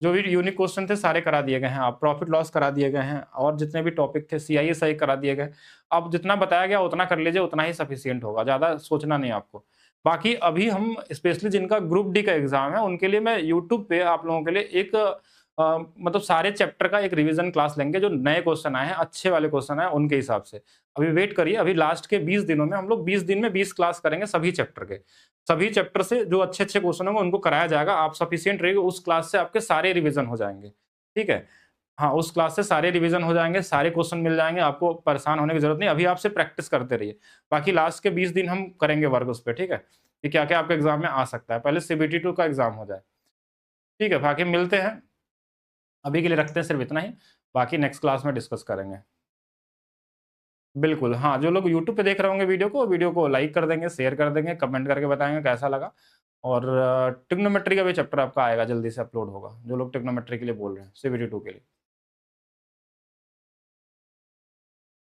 जो भी यूनिक क्वेश्चन थे सारे करा दिए गए हैं, आप प्रॉफिट लॉस करा दिए गए हैं, और जितने भी टॉपिक थे CISI करा दिए गए। अब जितना बताया गया उतना कर लीजिए, उतना ही सफिशियंट होगा, ज़्यादा सोचना नहीं आपको। बाकी अभी हम स्पेशली जिनका ग्रुप डी का एग्जाम है उनके लिए मैं यूट्यूब पे आप लोगों के लिए एक मतलब सारे चैप्टर का एक रिवीजन क्लास लेंगे, जो नए क्वेश्चन आए हैं, अच्छे वाले क्वेश्चन आए उनके हिसाब से। अभी वेट करिए, अभी लास्ट के 20 दिनों में हम लोग 20 दिन में 20 क्लास करेंगे सभी चैप्टर के। सभी चैप्टर से जो अच्छे अच्छे क्वेश्चन होंगे उनको कराया जाएगा, आप सफिशियंट रहिए, उस क्लास से आपके सारे रिवीजन हो जाएंगे, ठीक है। हाँ, उस क्लास से सारे रिवीजन हो जाएंगे, सारे क्वेश्चन मिल जाएंगे, आपको परेशान होने की जरूरत नहीं। अभी आपसे प्रैक्टिस करते रहिए, बाकी लास्ट के 20 दिन हम करेंगे वर्क उस पर, ठीक है, कि क्या क्या आपके एग्जाम में आ सकता है। पहले CBT 2 का एग्जाम हो जाए, ठीक है। बाकी मिलते हैं, अभी के लिए रखते हैं सिर्फ इतना ही, बाकी नेक्स्ट क्लास में डिस्कस करेंगे। बिल्कुल, हाँ, जो लोग यूट्यूब पे देख रहे होंगे वीडियो को लाइक कर देंगे, शेयर कर देंगे, कमेंट करके बताएंगे कैसा लगा। और ट्रिग्नोमेट्री का भी चैप्टर आपका आएगा, जल्दी से अपलोड होगा, जो लोग ट्रिग्नोमेट्री के लिए बोल रहे हैं CBT 2 के लिए।